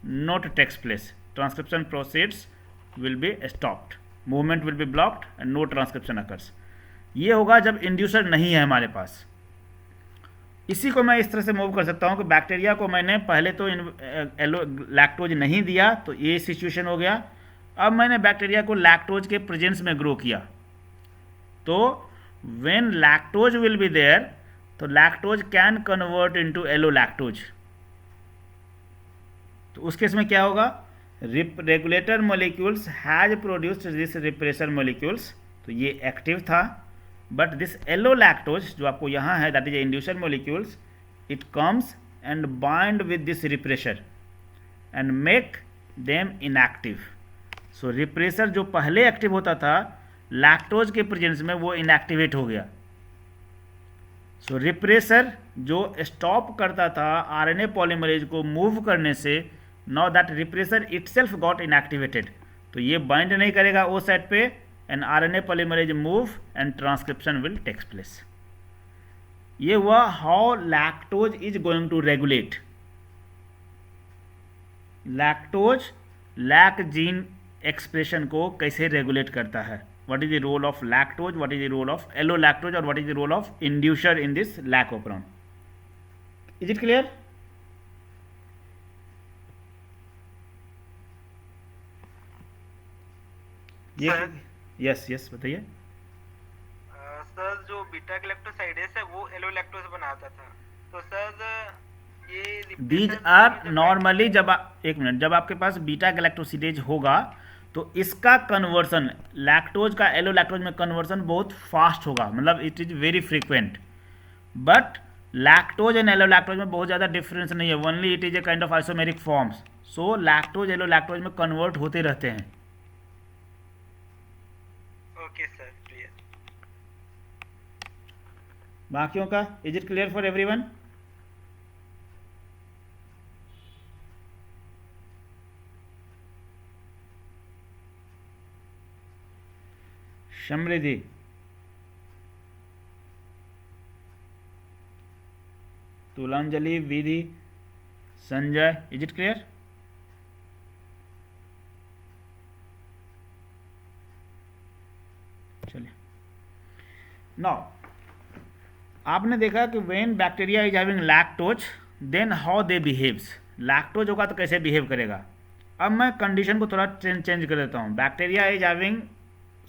not takes place. Transcription proceeds will be stopped. Movement will be blocked and no transcription occurs. ये होगा जब इंड्यूसर नहीं है हमारे पास. इसी को मैं इस तरह से मूव कर सकता हूँ कि बैक्टीरिया को मैंने पहले तो लैक्टोज नहीं दिया तो ये सिचुएशन हो गया. अब मैंने बैक्टीरिया को लैक्टोज के प्रेजेंस में ग्रो किया तो when lactose will be there तो lactose can convert into allolactose. तो उस केस में क्या होगा, regulator molecules has produced this repressor molecules. तो ये एक्टिव था बट दिस एलो लैक्टोज जो आपको यहाँ है that is inducer molecules it comes and bind with this repressor and make them inactive. So repressor जो पहले एक्टिव होता था लैक्टोज के प्रेजेंस में वो इनएक्टिवेट हो गया. सो रिप्रेसर जो स्टॉप करता था आरएनए पॉलीमरेज को मूव करने से now that repressor itself got inactivated. तो ये बाइंड नहीं करेगा वो साइड पे and RNA polymerase move and transcription will takes place. ये हुआ how lactose is going to regulate. Lactose lac gene expression को कैसे रेगुलेट करता है. What is the role of lactose, what is the role of allolactose or what is the role of inducer in this Lac Operon. Is it clear? yes बताइए. सर जो बीटा गैलेक्टोसाइडेज है वो एलोलैक्टोज बनाता था तो सर ये दीज आर नॉर्मली जब आपके पास बीटा गैलेक्टोसिडेज होगा तो इसका कन्वर्सन लैक्टोज का एलो लैक्टोज में कन्वर्सन बहुत फास्ट होगा, मतलब it is very frequent. But lactose and yellow lactose में बहुत ज़्यादा डिफरेंस नहीं है, only it is a kind of isomeric forms. So lactose allolactose में कन्वर्ट होते रहते हैं. Okay sir, clear. बाकियों का is it clear for everyone? Samriddhi, Tulanjali, Vidhi, Sanjay, is it clear? चलिए नाउ आपने देखा कि when bacteria is having lactose then how they behaves. Lactose होगा तो कैसे बिहेव करेगा. अब मैं कंडीशन को थोड़ा चेंज कर देता हूँ. Bacteria is having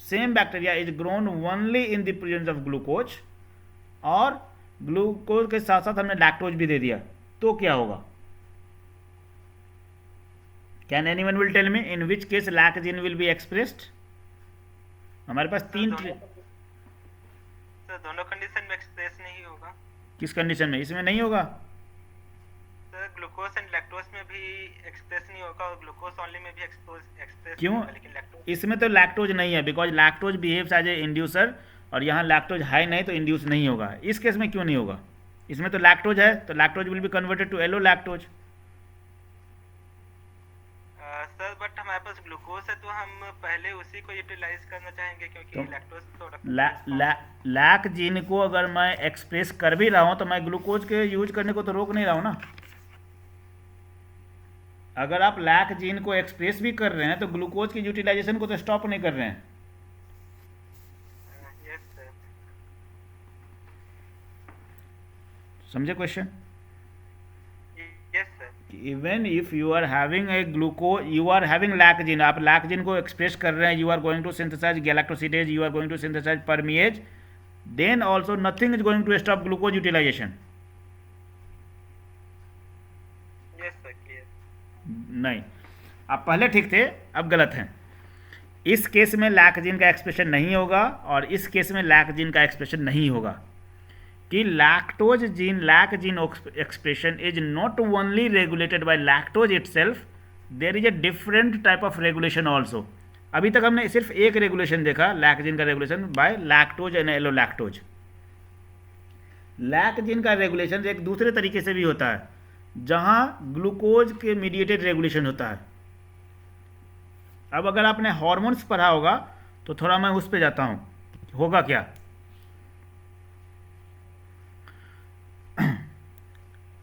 same bacteria is grown only in the presence of glucose और ग्लूकोज के साथ साथ हमने लैक्टोज भी दे दिया तो क्या होगा. Can anyone will tell me in which case lac gene will be expressed. हमारे पास तीन दोनों कंडीशन में एक्सप्रेस नहीं होगा. किस कंडीशन में? इसमें नहीं होगा सर. ग्लूकोज एंड लैक्टोज में भी एक्सप्रेस नहीं होगा और ग्लूकोज ओनली में भी एक्सप्रेस क्यों? लेकिन इसमें तो लैक्टोज नहीं है because lactose behaves as a inducer और यहाँ लैक्टोज हाई नहीं तो इंड्यूस नहीं होगा. इस केस में क्यों नहीं होगा? इसमें तो लैक्टोज है तो lactose will be converted to allo lactose. Sir but हमारे पास ग्लूकोज है तो हम पहले उसी को यूटिलाइज करना चाहेंगे क्योंकि लैक्टोज प्रोडक्ट लैक जीन को अगर मैं एक्सप्रेस कर भी रहा हूँ तो मैं ग्लूकोज के यूज करने को तो रोक नहीं रहा हूँ ना. अगर आप लैक जीन को एक्सप्रेस भी कर रहे हैं तो ग्लूकोज की यूटिलाइजेशन को तो स्टॉप नहीं कर रहे हैं. समझे question? Yes sir. Even if you are having a glucose you are having lac gene, आप लैक जीन को एक्सप्रेस कर रहे हैं, you are going to synthesize galactosidase, you are going to synthesize permease, then also nothing is going to stop glucose utilization. नहीं, आप पहले ठीक थे अब गलत हैं. इस केस में लैक जीन का एक्सप्रेशन नहीं होगा और इस केस में लैक जीन का एक्सप्रेशन नहीं होगा कि lactose gene lac gene expression is not only regulated by lactose itself, there is a different type of regulation also. अभी तक हमने सिर्फ एक रेगुलेशन देखा लैक जीन का regulation by lactose and yellow lactose. Lac gene का रेगुलेशन एक दूसरे तरीके से भी होता है. जहाँ ग्लूकोज के मीडिएटेड रेगुलेशन होता है। अब अगर आपने हार्मोन्स पढ़ा होगा तो थोड़ा मैं उस पर जाता हूँ, होगा क्या।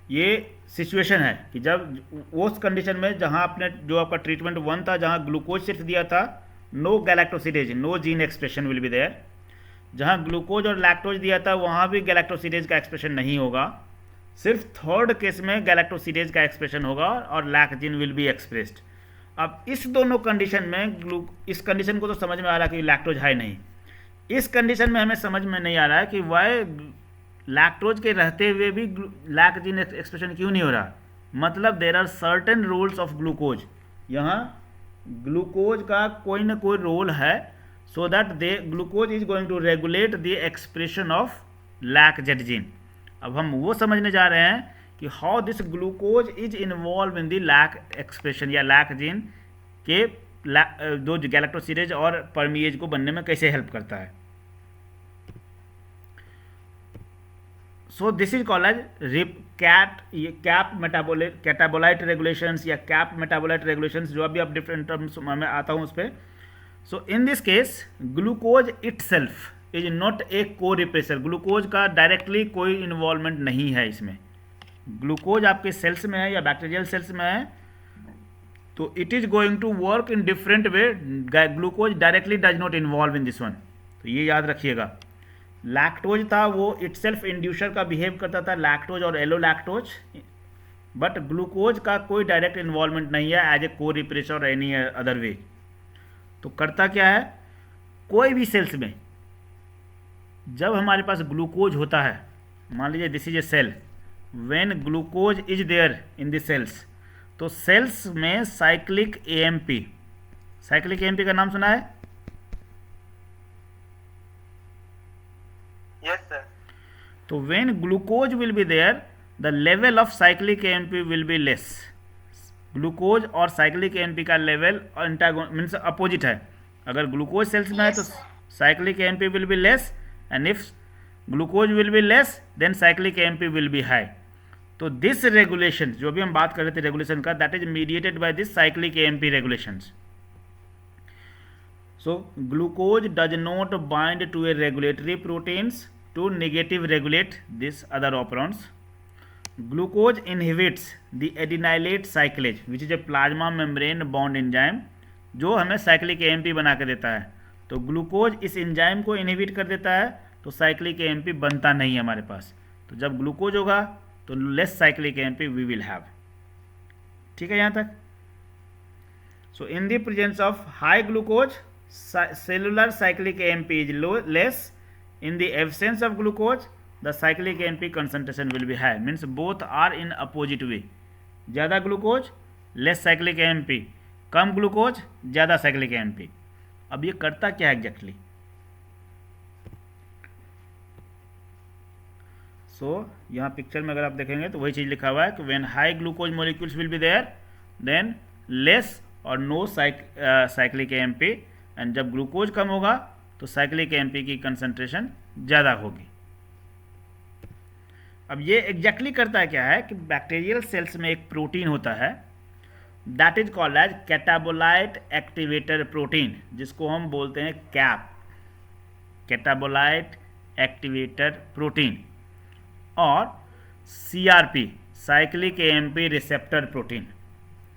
ये सिचुएशन है कि जब उस कंडीशन में जहाँ आपने जो आपका ट्रीटमेंट 1 था, जहाँ ग्लूकोज सिर्फ दिया था, no galactosidase, no gene expression will be there. जहाँ ग्लूकोज और लैक्टोज दिया था वहाँ भी गैलेक्टोसिडेज का एक्सप्रेशन नहीं होगा, सिर्फ थर्ड केस में गैलेक्टोसिडेज का एक्सप्रेशन होगा और lac gene will be expressed. अब इस दोनों कंडीशन में इस कंडीशन को तो समझ में आ रहा है कि लैक्टोज है नहीं, इस कंडीशन में हमें समझ में नहीं आ रहा है कि वाई लैक्टोज के रहते हुए भी लैक जीन एक्सप्रेशन क्यों नहीं हो रहा। मतलब there are certain roles of glucose, यहाँ ग्लूकोज का कोई ना कोई रोल है, so that they glucose is going to regulate the expression of lac Z gene. अब हम वो समझने जा रहे हैं कि how this glucose is involve in the lac expression या लैक जीन के दो गैलेक्टोसिडेज और परमिएज को बनने में कैसे हेल्प करता है। So this is called as CAP metabolite catabolite regulations या कैप मेटाबोलाइट रेगुलेशंस, जो अभी आप डिफरेंट टर्म्स में आता हूँ उस पर। So in this case glucose itself is not a corepressor, glucose का डायरेक्टली कोई इन्वॉल्वमेंट नहीं है इसमें। ग्लूकोज आपके सेल्स में है या बैक्टीरियल सेल्स में है तो it is going to work in different way, glucose directly does not involve in this one, तो ये याद रखिएगा। लैक्टोज था वो इटसेल्फ इंड्यूसर का बिहेव करता था, लैक्टोज और एलो लैक्टोज, बट ग्लूकोज का कोई डायरेक्ट इन्वॉल्वमेंट नहीं है एज ए को रिप्रेसर और एनी अदर वे। तो करता क्या है, कोई भी सेल्स में जब हमारे पास ग्लूकोज होता है, मान लीजिए this is a cell, when glucose is there in the cells, तो सेल्स में साइक्लिक एएमपी, साइक्लिक एएमपी का नाम सुना है? Yes sir. तो when glucose will be there the level of cyclic AMP will be less. Glucose और साइक्लिक एएमपी का लेवल मीन्स अपोजिट है। अगर ग्लूकोज सेल्स में है तो cyclic AMP will be less, and if glucose will be less then cyclic AMP will B high. तो दिस रेगुलेशन जो भी हम बात कर रहे थे रेगुलेशन का, that is mediated by this cyclic AMP regulations. So glucose does not bind to a regulatory proteins to negative regulate this other operons. Glucose inhibits the adenylate cyclase which is a plasma membrane bound enzyme जो हमें साइक्लिक एएमपी बना के देता है। तो ग्लूकोज इस एंजाइम को इनहिबिट कर देता है तो साइक्लिक एएमपी बनता नहीं है हमारे पास। तो जब ग्लूकोज होगा तो less cyclic AMP we will have. ठीक है यहाँ तक। So in the presence of high glucose cellular cyclic AMP is less. In the absence of glucose the cyclic AMP concentration will be high, means both are in opposite way. ज़्यादा ग्लूकोज लेस साइक्लिक AMP, कम ग्लूकोज ज़्यादा साइक्लिक AMP। अब ये करता क्या है एग्जैक्टली? सो यहाँ पिक्चर में अगर आप देखेंगे तो वही चीज़ लिखा हुआ है कि when high glucose molecules will be there then less और नो साइक्लिक AMP, एंड जब ग्लूकोज कम होगा तो साइक्लिक एएमपी की कंसंट्रेशन ज़्यादा होगी। अब ये एग्जैक्टली करता है क्या है कि बैक्टीरियल सेल्स में एक प्रोटीन होता है that is called as catabolite activator protein, जिसको हम बोलते हैं कैप, कैटाबोलाइट एक्टिवेटर प्रोटीन, और CRP cyclic AMP receptor protein.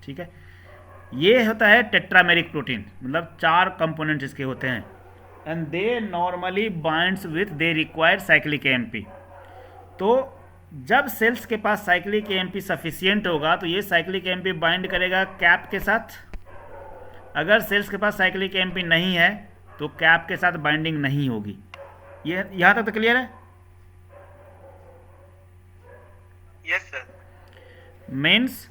ठीक है, ये होता है टेट्रामेरिक प्रोटीन, मतलब 4 कंपोनेंट्स इसके होते हैं, and they normally binds with they required cyclic AMP. तो जब सेल्स के पास साइक्लिक एएमपी सफिशियंट होगा तो ये साइक्लिक एएमपी बाइंड करेगा कैप के साथ। अगर सेल्स के पास साइक्लिक एएमपी नहीं है तो कैप के साथ बाइंडिंग नहीं होगी। ये यहाँ तक तो क्लियर है? Yes sir. मीन्स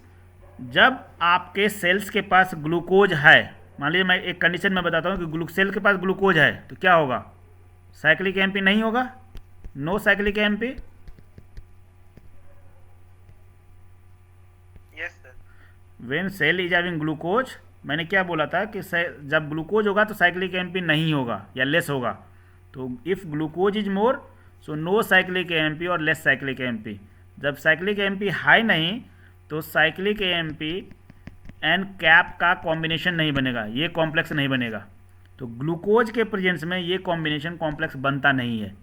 जब आपके सेल्स के पास ग्लूकोज है, मान लीजिए मैं एक कंडीशन में बताता हूँ कि सेल के पास ग्लूकोज है तो क्या होगा, साइक्लिक एएमपी नहीं होगा, no cyclic AMP. Yes sir. When cell is having glucose, मैंने क्या बोला था कि जब ग्लूकोज होगा तो साइक्लिक एएमपी नहीं होगा या लेस होगा। तो if glucose is more so no cyclic AMP और लेस साइक्लिक एएमपी। जब साइक्लिक एएमपी हाई नहीं तो साइक्लिक एएमपी एंड कैप का कॉम्बिनेशन नहीं बनेगा, ये कॉम्प्लेक्स नहीं बनेगा। तो ग्लूकोज के प्रेजेंस में ये कॉम्बिनेशन कॉम्प्लेक्स बनता नहीं है,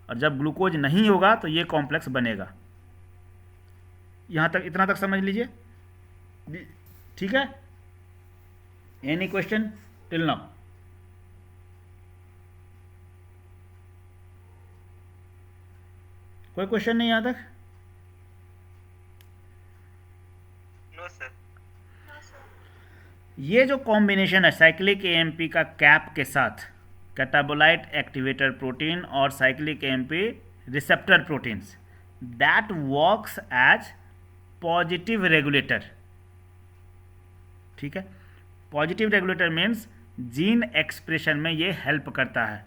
और जब ग्लूकोज नहीं होगा तो ये कॉम्प्लेक्स बनेगा। यहाँ तक, इतना तक समझ लीजिए, ठीक है। Any question till now? कोई क्वेश्चन नहीं यहाँ तक? No sir. ये जो कॉम्बिनेशन है साइक्लिक एएमपी का कैप के साथ, कैटाबोलाइट एक्टिवेटर प्रोटीन और cyclic AMP receptor proteins, that works as positive regulator, ठीक है। Positive regulator means gene expression में ये हेल्प करता है।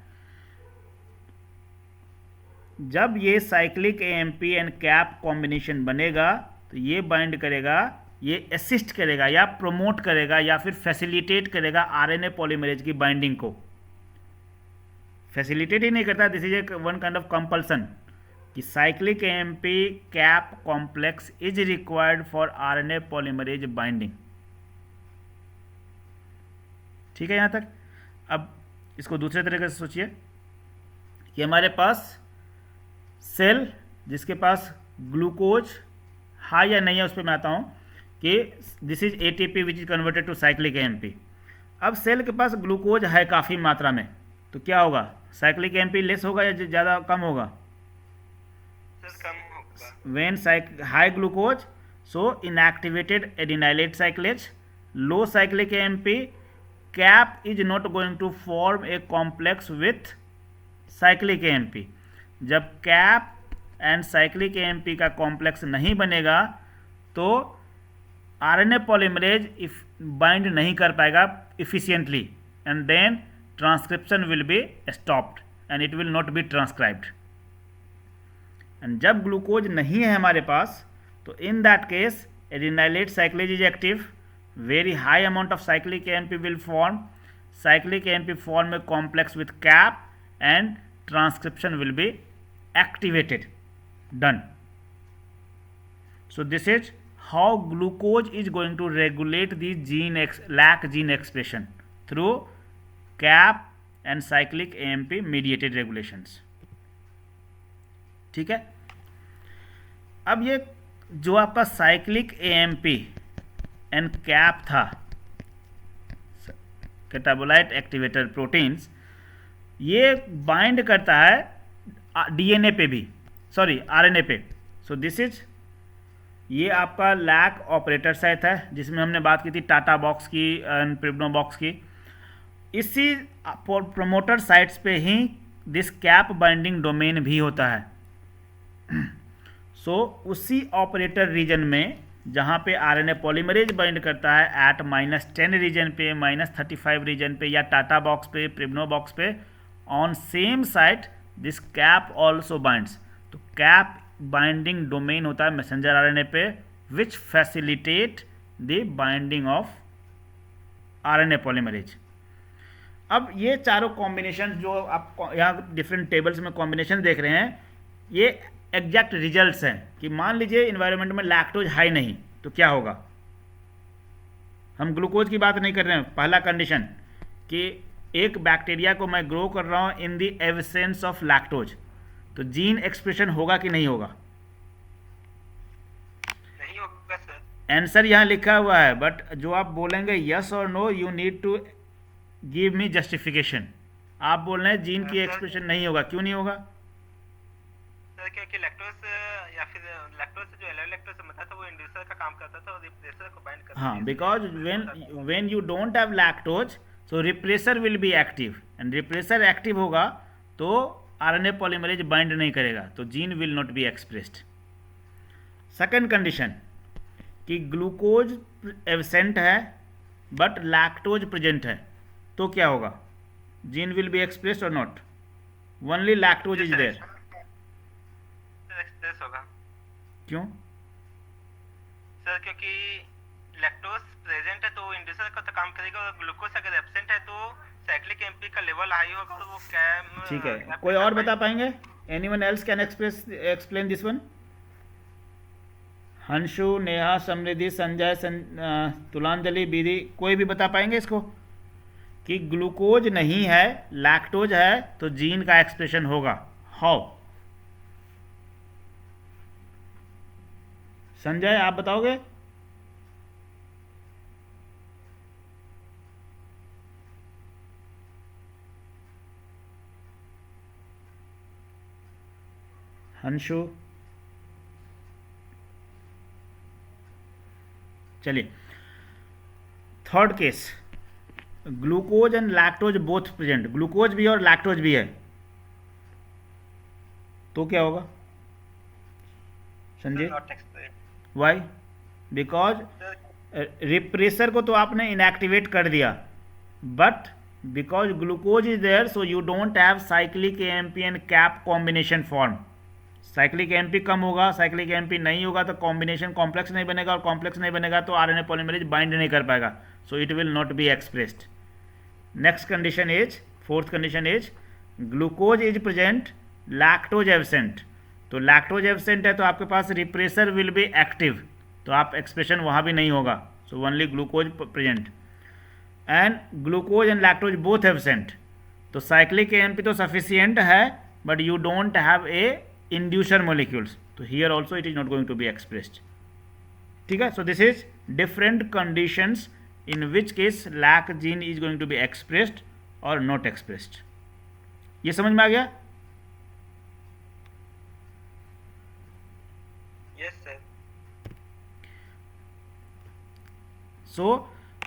जब ये cyclic AMP and CAP combination बनेगा तो ये बाइंड करेगा, ये असिस्ट करेगा या प्रोमोट करेगा या फिर फैसिलिटेट करेगा आरएनए पॉलीमरेज की बाइंडिंग को। फैसिलिटेट ही नहीं करता, this is a one kind of compulsion कि cyclic AMP CAP complex is required for RNA polymerase binding, ठीक है यहाँ तक। अब इसको दूसरे तरीके से सोचिए कि हमारे पास सेल जिसके पास ग्लूकोज हाई या नहीं है, उस पर मैं आता हूँ कि this is ATP which is converted to cyclic AMP. अब सेल के पास ग्लूकोज है काफ़ी मात्रा में, तो क्या होगा, साइक्लिक एएमपी लेस होगा या ज़्यादा कम होगा? कम होगा। When high glucose so inactivated adenylate cyclase, low cyclic AMP, CAP is not going to form a complex with cyclic AMP. जब कैप एंड साइक्लिक एएमपी का कॉम्प्लेक्स नहीं बनेगा तो आरएनए पॉलीमरेज इफ बाइंड नहीं कर पाएगा efficiently, and then transcription will be stopped and it will not be transcribed. And जब ग्लूकोज नहीं है हमारे पास तो in that case adenylate cyclase is active, very high amount of cyclic AMP will form, cyclic AMP form a complex with cap and transcription will be activated, done. So this is how glucose is going to regulate the lac gene expression through cap and cyclic AMP mediated regulations, ठीक है। अब ये जो आपका साइक्लिक AMP एंड कैप था, कैटाबोलाइट एक्टिवेटर प्रोटीन्स, ये बाइंड करता है डीएनए पे भी, सॉरी आरएनए पे। सो दिस इज, ये आपका लैक ऑपरेटर साइट है जिसमें हमने बात की थी टाटा बॉक्स की एंड प्रिब्नो बॉक्स की। इसी प्रोमोटर साइट्स पे ही दिस कैप बाइंडिंग डोमेन भी होता है। सो उसी ऑपरेटर रीजन में जहाँ पे आरएनए पॉलीमरेज बाइंड करता है एट -10 रीजन पे, -35 रीजन पे या टाटा बॉक्स पे, प्रिब्नो बॉक्स पे, on same site this CAP also binds. तो कैप बाइंडिंग डोमेन होता है मैसेंजर आरएनए पे which facilitate the binding of RNA polymerase. अब ये चारों कॉम्बिनेशन जो आप यहाँ डिफरेंट टेबल्स में कॉम्बिनेशन देख रहे हैं, ये एग्जैक्ट रिजल्ट्स हैं कि मान लीजिए इन्वायरमेंट में लैक्टोज हाई नहीं तो क्या होगा। हम ग्लूकोज की बात नहीं कर रहे हैं, पहला कंडीशन कि एक बैक्टीरिया को मैं ग्रो कर रहा हूँ इन द एब्सेंस ऑफ लैक्टोज, तो जीन एक्सप्रेशन होगा कि नहीं होगा? नहीं होगा सर। आंसर यहाँ लिखा हुआ है, बट जो आप बोलेंगे यस और no, you need to give me justification. आप बोल रहे हैं जीन की एक्सप्रेशन नहीं होगा, क्यों नहीं होगा? सर क्योंकि लैक्टोज या फिर लैक्टोज जो एलोय लैक्टोज से बनता था वो इंड्यूसर का काम करता था और रिप्रेसर को बाइंड करता था। हाँ, because when you don't have lactose so repressor will be active, and repressor active होगा तो आरएनए पॉलीमरेज बाइंड नहीं करेगा, तो gene will not be expressed. Second condition कि ग्लूकोज एब्सेंट है बट लैक्टोज प्रेजेंट है, तो क्या होगा? जीन विल बी एक्सप्रेस्ड और not? Only lactose is there. Express होगा। क्यों? सर क्योंकि लैक्टोज प्रेजेंट है तो इंड्यूसर का तो काम करेगा, और ग्लूकोज अगर एब्सेंट है तो साइक्लिक एमपी का लेवल हाई होगा और वो कैम। ठीक है, कोई और बता पाएंगे? Anyone else can explain this one? Hanshu, Neha, Samriddhi, Sanjay, Tulanjali, Vidhi, कोई भी बता पाएंगे इसको कि ग्लूकोज नहीं है, लैक्टोज है, तो जीन का एक्सप्रेशन होगा? हाउ? संजय, आप बताओगे? हंशु, चलिए। Third case, glucose and lactose both present, glucose भी है और लैक्टोज भी है, तो क्या होगा Sanjay? Not express Y? Because repressor को तो आपने इनएक्टिवेट कर दिया, but because glucose is there, so you don't have cyclic AMP and CAP combination form. Cyclic AMP कम होगा, साइक्लिक एएमपी नहीं होगा तो कॉम्बिनेशन कॉम्प्लेक्स नहीं बनेगा, और कॉम्प्लेक्स नहीं बनेगा तो आरएनए पॉलीमरेज बाइंड नहीं कर पाएगा, so it will not be expressed. Next condition is, fourth condition is, glucose is present, lactose absent. तो लैक्टोज एब्सेंट है तो आपके पास रिप्रेसर विल बी एक्टिव, तो आप एक्सप्रेशन वहाँ भी नहीं होगा, so only glucose present. And glucose and lactose both absent, तो साइक्लिक एएमपी तो सफिशियंट है, but you don't have a inducer molecules, तो here also it is not going to be expressed. ठीक है, so this is different conditions in which case lac gene is going to be expressed or not expressed. ये समझ में आ गया? Yes sir. सो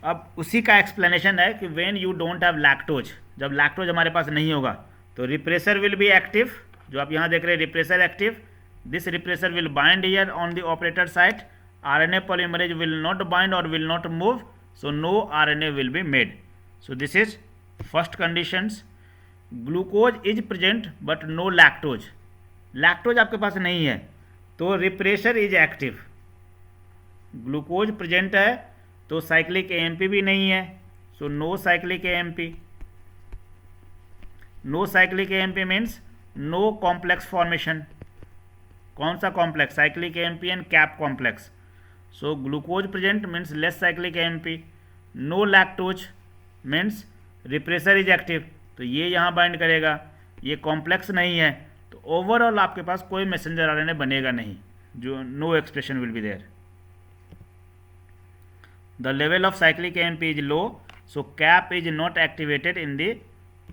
अब उसी का एक्सप्लेनेशन है कि when you don't have lactose, जब लैक्टोज हमारे पास नहीं होगा तो रिप्रेसर विल बी एक्टिव, जो आप यहाँ देख रहे हैं repressor active, this repressor will bind here on the operator site, RNA polymerase will not bind और will not move, so no RNA will be made. So this is first conditions. Glucose is present but no lactose. Lactose आपके पास नहीं है तो repressor is active. Glucose present है तो साइक्लिक एएमपी भी नहीं है, so no cyclic AMP. No cyclic AMP means no complex formation. कौन सा complex? Cyclic AMP and CAP complex. So glucose present means less cyclic AMP, no lactose means repressor is active, तो ये यहाँ बाइंड करेगा, ये कॉम्प्लेक्स नहीं है, तो ओवरऑल आपके पास कोई मैसेंजर आरएनए बनेगा नहीं, जो no expression will be there. The level of cyclic AMP is low, so CAP is not activated in the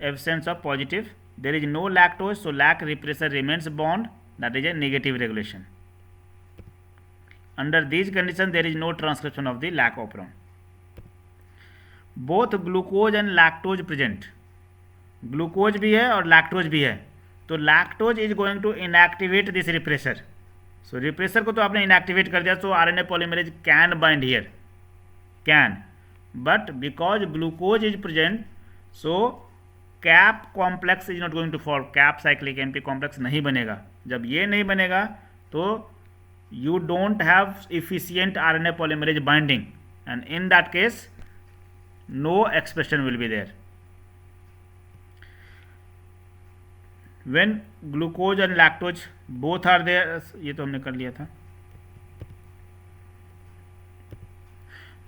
absence of positive, there is no lactose, so lac repressor remains bound, that is a negative regulation. Under these conditions, there is no transcription of the Lac Operon. Both glucose and lactose present. Glucose भी है और lactose भी है, तो lactose is going to inactivate this repressor. So repressor को तो आपने inactivate कर दिया, so RNA polymerase can bind here, can. But because glucose is present, so cap complex is not going to form. Cap cyclic AMP complex नहीं बनेगा। जब ये नहीं बनेगा तो you don't have efficient RNA polymerase binding, and in that case no expression will be there. When glucose and lactose both are there, ये तो हमने कर लिया था।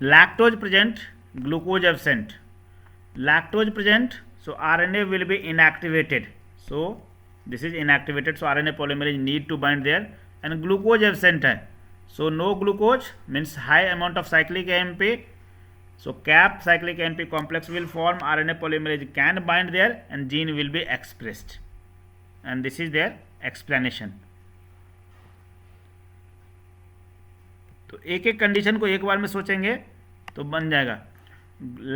lactose present, glucose absent, lactose present, so RNA will be inactivated, so this is inactivated, so RNA polymerase need to bind there, and glucose absent है, so no glucose means high amount of cyclic AMP, so cap cyclic AMP complex will form, RNA polymerase can bind there and gene will be expressed, and this is their explanation. तो एक एक कंडीशन को एक बार में सोचेंगे तो बन जाएगा।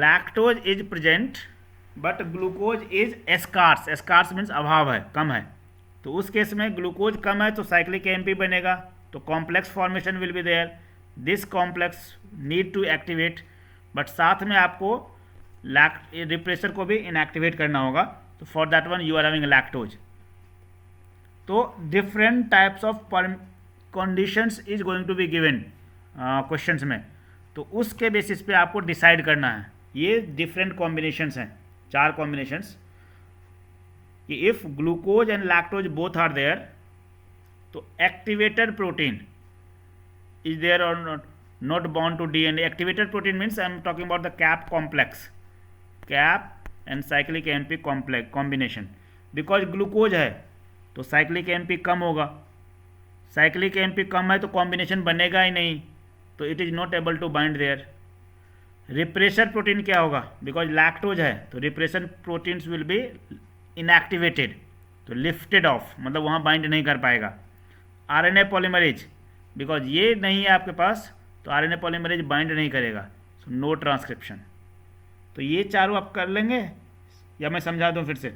Lactose is present but glucose is scarce, scarce means अभाव है, कम है, तो उस केस में ग्लूकोज कम है तो साइक्लिक एएमपी बनेगा, तो complex formation will be there, this complex need to activate, but साथ में आपको रिप्रेसर को भी इनएक्टिवेट करना होगा, तो for that one you are having lactose. तो different types of conditions is going to be given questions में, तो उसके बेसिस पे आपको डिसाइड करना है। ये डिफरेंट कॉम्बिनेशंस हैं, 4 कॉम्बिनेशंस, कि if glucose and lactose both are there तो activated protein is there or not bound to DNA. Activated protein means I am talking about the cap complex, cap and cyclic AMP complex combination. Because glucose है तो साइक्लिक AMP कम होगा, साइक्लिक AMP कम है तो कॉम्बिनेशन बनेगा ही नहीं, तो it is not able to bind there. Repressor protein क्या होगा, बिकॉज लैक्टोज है तो repressor proteins will be inactivated, तो लिफ्टेड ऑफ, मतलब वहाँ बाइंड नहीं कर पाएगा. आरएनए पॉलीमरेज, बिकॉज ये नहीं है आपके पास तो आरएनए पॉलीमरेज बाइंड नहीं करेगा, सो नो ट्रांसक्रिप्शन. तो ये चारों आप कर लेंगे या मैं समझा दूँ फिर से.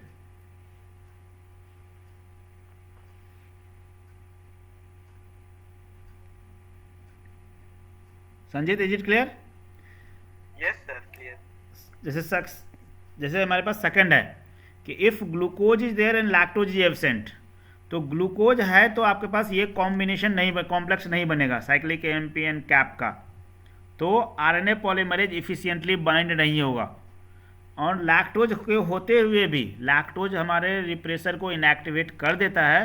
Sanjeet, is it clear? Yes sir, clear. जैसे हमारे पास सेकंड है कि if glucose is there and lactose is absent, तो ग्लूकोज है तो आपके पास ये कॉम्बिनेशन नहीं, कॉम्प्लेक्स नहीं बनेगा साइक्लिक AMP एंड कैप का, तो आरएनए पॉलीमरेज इफिशिएंटली बाइंड नहीं होगा. और लैक्टोज के होते हुए भी, लैक्टोज हमारे रिप्रेसर को इनएक्टिवेट कर देता है,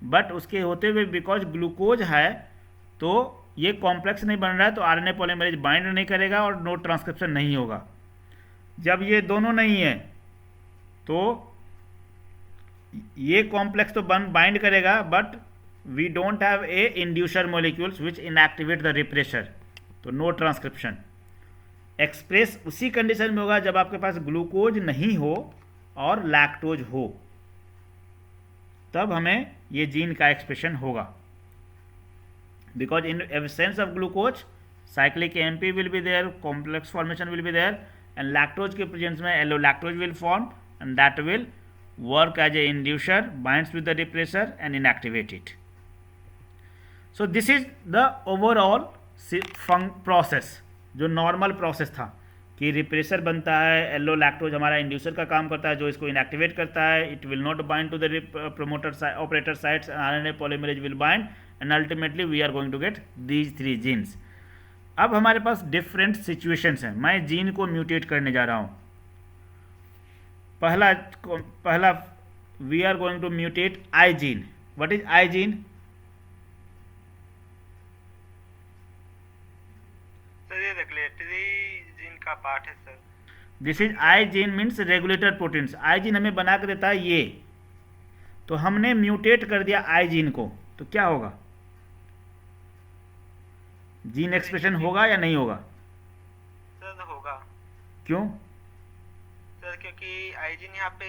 बट उसके होते हुए बिकॉज ग्लूकोज है तो ये कॉम्प्लेक्स नहीं बन रहा है, तो आरएनए पॉलीमरेज बाइंड नहीं करेगा और नो ट्रांसक्रिप्शन नहीं होगा. जब ये दोनों नहीं है तो ये कॉम्प्लेक्स तो बाइंड करेगा, but we don't have a inducer molecules which inactivate the repressor, तो नो ट्रांसक्रिप्शन. एक्सप्रेस उसी कंडीशन में होगा जब आपके पास ग्लूकोज नहीं हो और लैक्टोज हो, तब हमें ये जीन का एक्सप्रेशन होगा. Because in absence of glucose, cyclic AMP will be there, complex formation will be there, and lactose के presence में allolactose will form, and that will work as a inducer, binds with the repressor and inactivate it. So this is the overall process, जो normal process था कि रिप्रेसर बनता है, एलो लैक्टोज हमारा इंड्यूसर का काम करता है जो इसको इनएक्टिवेट करता है, it will not bind to the promoter operator sites, RNA polymerase will bind and ultimately we are going to get these 3 genes. अब हमारे पास डिफरेंट सिचुएशंस हैं. मैं जीन को म्यूटेट करने जा रहा हूँ. पहला we are going to mutate I gene. What is I gene? Sir ये रेगुलेटरी जीन का पार्ट है sir. This is I gene means regulator proteins. I gene हमें बना के देता है ये, तो हमने म्यूटेट कर दिया आई जीन को, तो क्या होगा? जीन एक्सप्रेशन होगा या नहीं होगा? सर होगा. क्यों? सर क्योंकि आई जीन यहाँ पे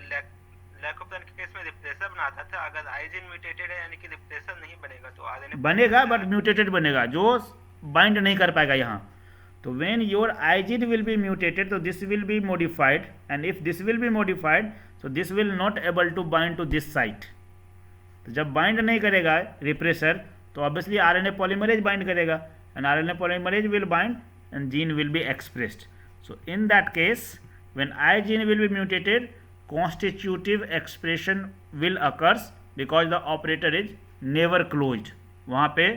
लैक ओपरन के केस में रिप्रेसर बनाता था. अगर आई जीन म्यूटेटेड है यानी कि रिप्रेसर नहीं बनेगा, तो आरएनए बनेगा बट म्यूटेटेड बनेगा, जो बाइंड नहीं कर पाएगा यहाँ. तो when your I gene will be mutated, तो this will be modified, and if this will be modified, so this will not able to bind to this site. तो जब बाइंड नहीं करेगा रिप्रेसर, तो ऑब्वियसली आरएनए पॉलीमरेज बाइंड करेगा, and RNA polymerase will bind and gene will be expressed. So in that case when I gene will be mutated, constitutive expression will occurs because the operator is never closed. वहाँ पे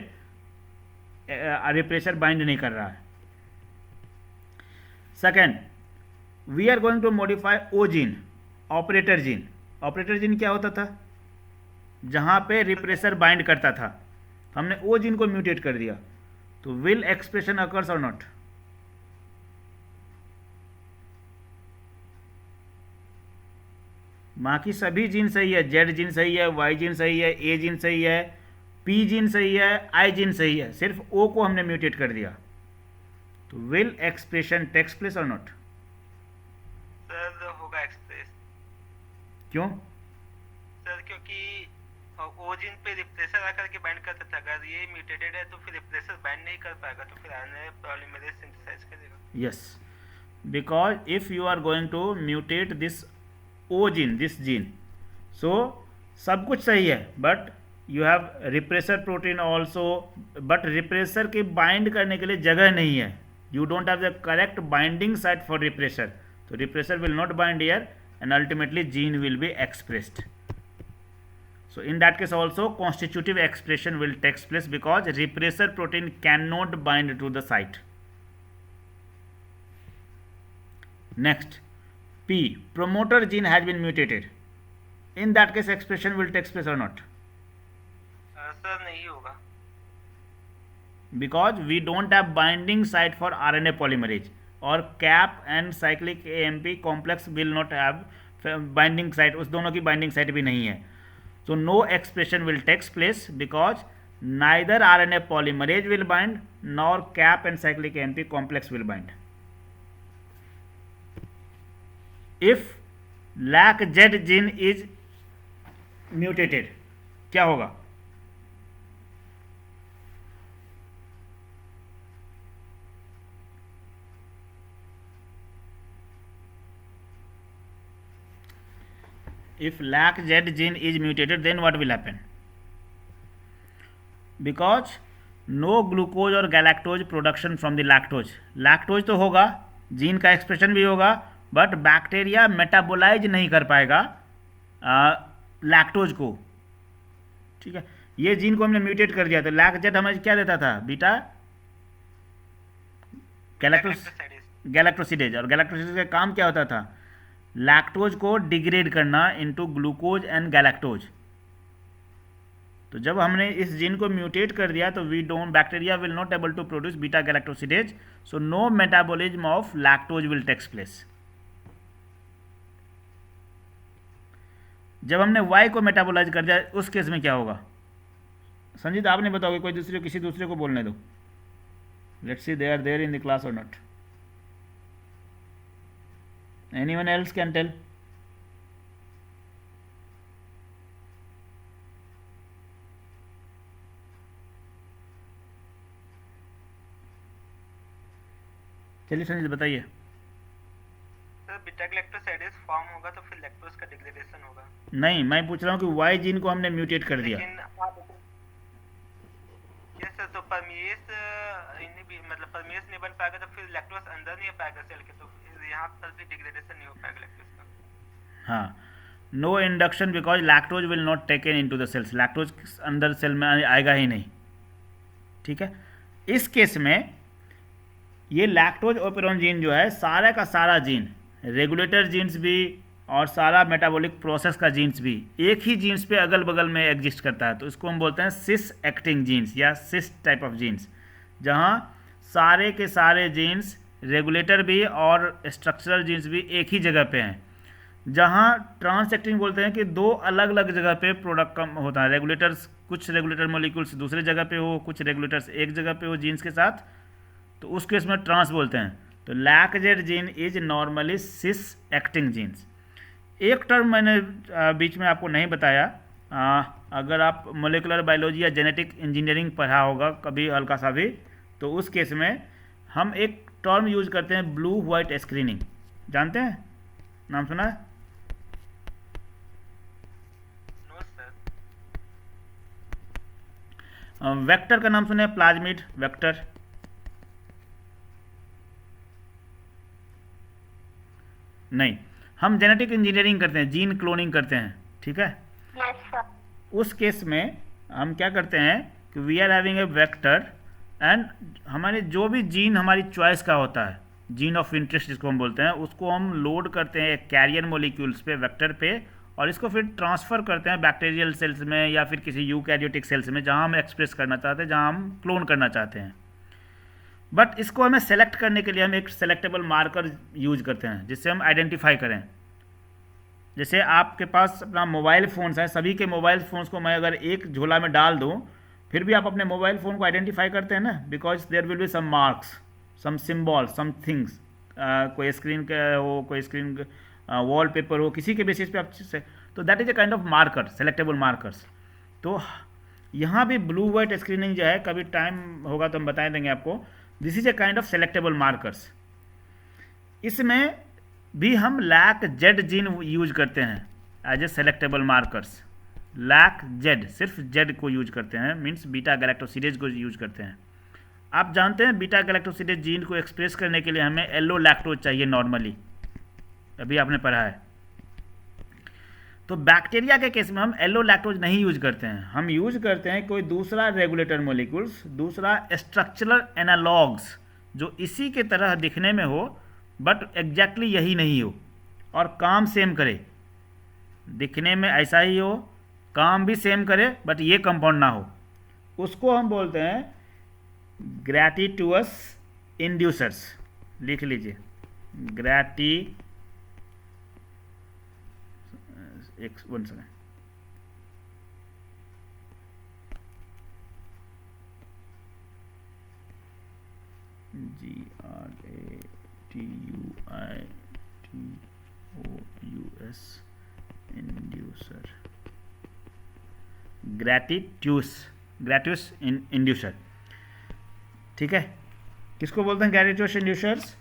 रिप्रेसर बाइंड नहीं कर रहा है. Second, we are going to modify O gene, operator gene. Operator gene क्या होता था? जहाँ पे रिप्रेसर बाइंड करता था, हमने ओ जीन को म्यूटेट कर दिया, तो विल एक्सप्रेशन अकर्स और नॉट? बाकी सभी जीन सही है, जेड जीन सही है, वाई जीन सही है, ए जीन सही है, पी जीन सही है, आई जीन सही है, सिर्फ ओ को हमने म्यूटेट कर दिया, तो विल एक्सप्रेशन टेक्स प्लेस और नॉट? सर होगा एक्सप्रेस. क्यों? सर क्योंकि ओ जीन पे रिप्रेसर आकर के बाइंड करता था. अगर ये म्यूटेटेड है तो फिर रिप्रेसर बाइंड नहीं कर पाएगा, तो फिर आरएनए पॉलीमरेज सिंथेसाइज करेगा. Yes, because if you are going to mutate this O gene, this gene, so सब कुछ सही है, but you have repressor protein also, but repressor के बाइंड करने के लिए जगह नहीं है. You don't have the correct binding site for repressor, तो repressor will not bind here and ultimately gene will be expressed. So in that case also constitutive expression will take place because repressor protein cannot bind to the site. Next, P, promoter gene has been mutated. In that case expression will take place or not? Sir नहीं होगा. because we don't have binding site for RNA polymerase, और cap and cyclic AMP complex will not have binding site, उस दोनों की binding site भी नहीं है. So no expression will takes place because neither RNA polymerase will bind nor cap and cyclic AMP complex will bind. If LAC-Z gene is mutated, क्या होगा? If LAC-Z gene is mutated, then what will happen? Because no glucose or galactose production from the lactose. Lactose तो होगा, जीन का एक्सप्रेशन भी होगा, बट बैक्टीरिया मेटाबोलाइज नहीं कर पाएगा लैक्टोज को. ठीक है, ये जीन को हमने म्यूटेट कर दिया तो लैक-जेड हमें क्या देता था? Beta galactosidase. और गैलेक्टोसिडेज का काम क्या होता था? लैक्टोज को डिग्रेड करना इनटू ग्लूकोज एंड गैलेक्टोज. तो जब हमने इस जीन को म्यूटेट कर दिया तो bacteria will not able to produce beta galactosidase, so no metabolism of lactose will takes place. जब हमने वाई को मेटाबोलाइज कर दिया उस केस में क्या होगा? संजीत आपने बताओगे, कोई किसी दूसरे को बोलने दो. Let's see they are there in the class और not. Anyone else can tell? चलिए संजीत बताइए. सर बीटा गैलेक्टोसाइडेज फॉर्म होगा तो फिर लैक्टोज का डिग्रेडेशन होगा. नहीं, मैं पूछ रहा हूँ कि वाई जीन को हमने म्यूटेट कर दिया. यस सर, तो परमेस मतलब परमेस नहीं बन पाएगा तो फिर लैक्टोज अंदर नहीं आ पाएगा सेल के, तो यहाँ पर भी डिग्रेडेशन नहीं हो पाएगा लैक्टोज का. हाँ, no induction because lactose will not taken into the cells. Lactose अंदर सेल में आएगा ही नहीं. ठीक है, इस केस में ये लैक्टोज ओपेरॉन जीन जो है, सारा का सारा जीन, रेगुलेटर जीन्स भी और सारा मेटाबॉलिक प्रोसेस का जीन्स भी एक ही जीन्स पे अगल बगल में एग्जिस्ट करता है. तो इसको हम बोलते हैं सिस एक्टिंग जीन्स या सिस टाइप ऑफ जीन्स, जहाँ सारे के सारे जीन्स, रेगुलेटर भी और स्ट्रक्चरल जीन्स भी एक ही जगह पे हैं. जहाँ ट्रांस एक्टिंग बोलते हैं कि दो अलग अलग जगह पे प्रोडक्ट कम होता है. रेगुलेटर्स, कुछ रेगुलेटर मॉलिक्यूल्स दूसरे जगह पे हो, कुछ रेगुलेटर्स एक जगह पे हो जीन्स के साथ, तो उस केस में ट्रांस बोलते हैं. तो lac Z gene is normally cis acting genes. एक टर्म मैंने बीच में आपको नहीं बताया, अगर आप मोलिकुलर बायोलॉजी या जेनेटिक इंजीनियरिंग पढ़ा होगा कभी हल्का सा भी, तो उस केस में हम एक टर्म यूज करते हैं, ब्लू व्हाइट स्क्रीनिंग. जानते हैं? नाम सुना है? No sir. वेक्टर का नाम सुने हैं? Plasmid vector. नहीं, हम जेनेटिक इंजीनियरिंग करते हैं, जीन क्लोनिंग करते हैं. ठीक है, यस सर. उस केस में हम क्या करते हैं कि we are having a vector and हमारे जो भी जीन हमारी चॉइस का होता है, जीन ऑफ इंटरेस्ट जिसको हम बोलते हैं, उसको हम लोड करते हैं एक कैरियर मॉलिक्यूल्स पे, वेक्टर पे, और इसको फिर ट्रांसफ़र करते हैं बैक्टीरियल सेल्स में या फिर किसी यूकैरियोटिक सेल्स में जहाँ हम एक्सप्रेस करना चाहते हैं, जहाँ हम क्लोन करना चाहते हैं. बट इसको हमें सेलेक्ट करने के लिए हम एक सेलेक्टेबल मार्कर यूज करते हैं जिससे हम आइडेंटिफाई करें. जैसे आपके पास अपना मोबाइल फ़ोन्स है, सभी के मोबाइल फ़ोन्स को मैं अगर एक झोला में डाल दूं, फिर भी आप अपने मोबाइल फ़ोन को आइडेंटिफाई करते हैं ना, because there will be some marks, some symbol, some things. कोई स्क्रीन का हो, कोई स्क्रीन वॉलपेपर हो, किसी के बेसिस पे आप से, तो that is a kind of marker, selectable markers. तो यहाँ भी ब्लू वाइट स्क्रीनिंग जो है, कभी टाइम होगा तो हम बता देंगे आपको. This is a kind of selectable markers. इसमें भी हम लैक-जेड जीन यूज करते हैं as a selectable markers. Lac Z, सिर्फ जेड को यूज करते हैं, मीन्स बीटा गैलेक्टोसिडेज को यूज करते हैं. आप जानते हैं बीटा गैलेक्टोसिडेज जीन को एक्सप्रेस करने के लिए हमें येलो लैक्टोज चाहिए नॉर्मली, अभी आपने पढ़ा है. तो बैक्टीरिया के केस में हम येलो लैक्टोज नहीं यूज करते हैं, हम यूज करते हैं कोई दूसरा रेगुलेटर मॉलिक्यूल्स, दूसरा स्ट्रक्चरल एनालॉग्स जो इसी के तरह दिखने में हो बट एग्जैक्टली यही नहीं हो और काम सेम करे. दिखने में ऐसा ही हो, काम भी सेम करे, बट ये कंपाउंड ना हो. उसको हम बोलते हैं ग्रेटिटुअस इंड्यूसर्स, लिख लीजिए ग्रेटी, एक 1 second, GRATUITUOUS inducer, gratuitous inducer, ठीक है। किसको बोलते हैं gratuitous inducers?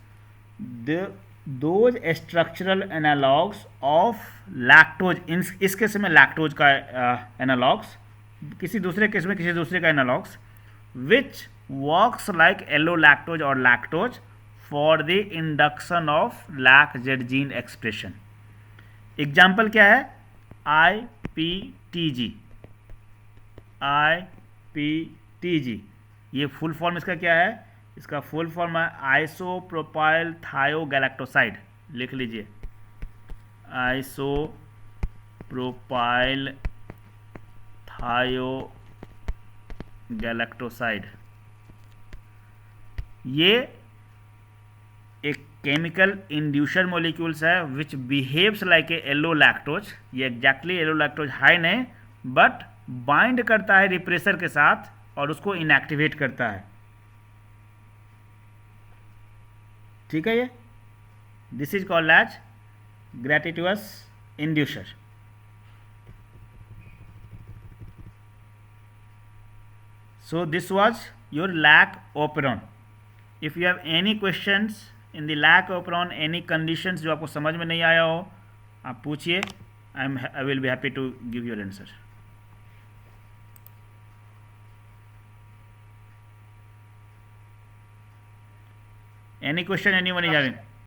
Those structural analogs of lactose, इस केस में लैक्टोज का एनालॉग्स, किसी दूसरे केस में किसी दूसरे का analogs, which works like allolactose और lactose for the induction of lac Z gene expression. Example क्या है? IPTG, IPTG, ये फुल फॉर्म इसका क्या है? इसका फुल फॉर्म है आइसोप्रोपाइल थायोगैलेक्टोसाइड, लिख लीजिए आइसोप्रोपाइल थायोगैलेक्टोसाइड। ये एक केमिकल इंड्यूसर मॉलिक्यूल्स है which behaves like a allolactose. ये एग्जैक्टली येलो लैक्टोज है नहीं, बट बाइंड करता है रिप्रेसर के साथ और उसको इनएक्टिवेट करता है, ठीक है। ये this is called as gratuitous inducer. So this was your Lac Operon. If you have any questions in the Lac Operon, any conditions जो आपको समझ में नहीं आया हो, आप पूछिए, I will be happy to give your answer. Any question anyone is having?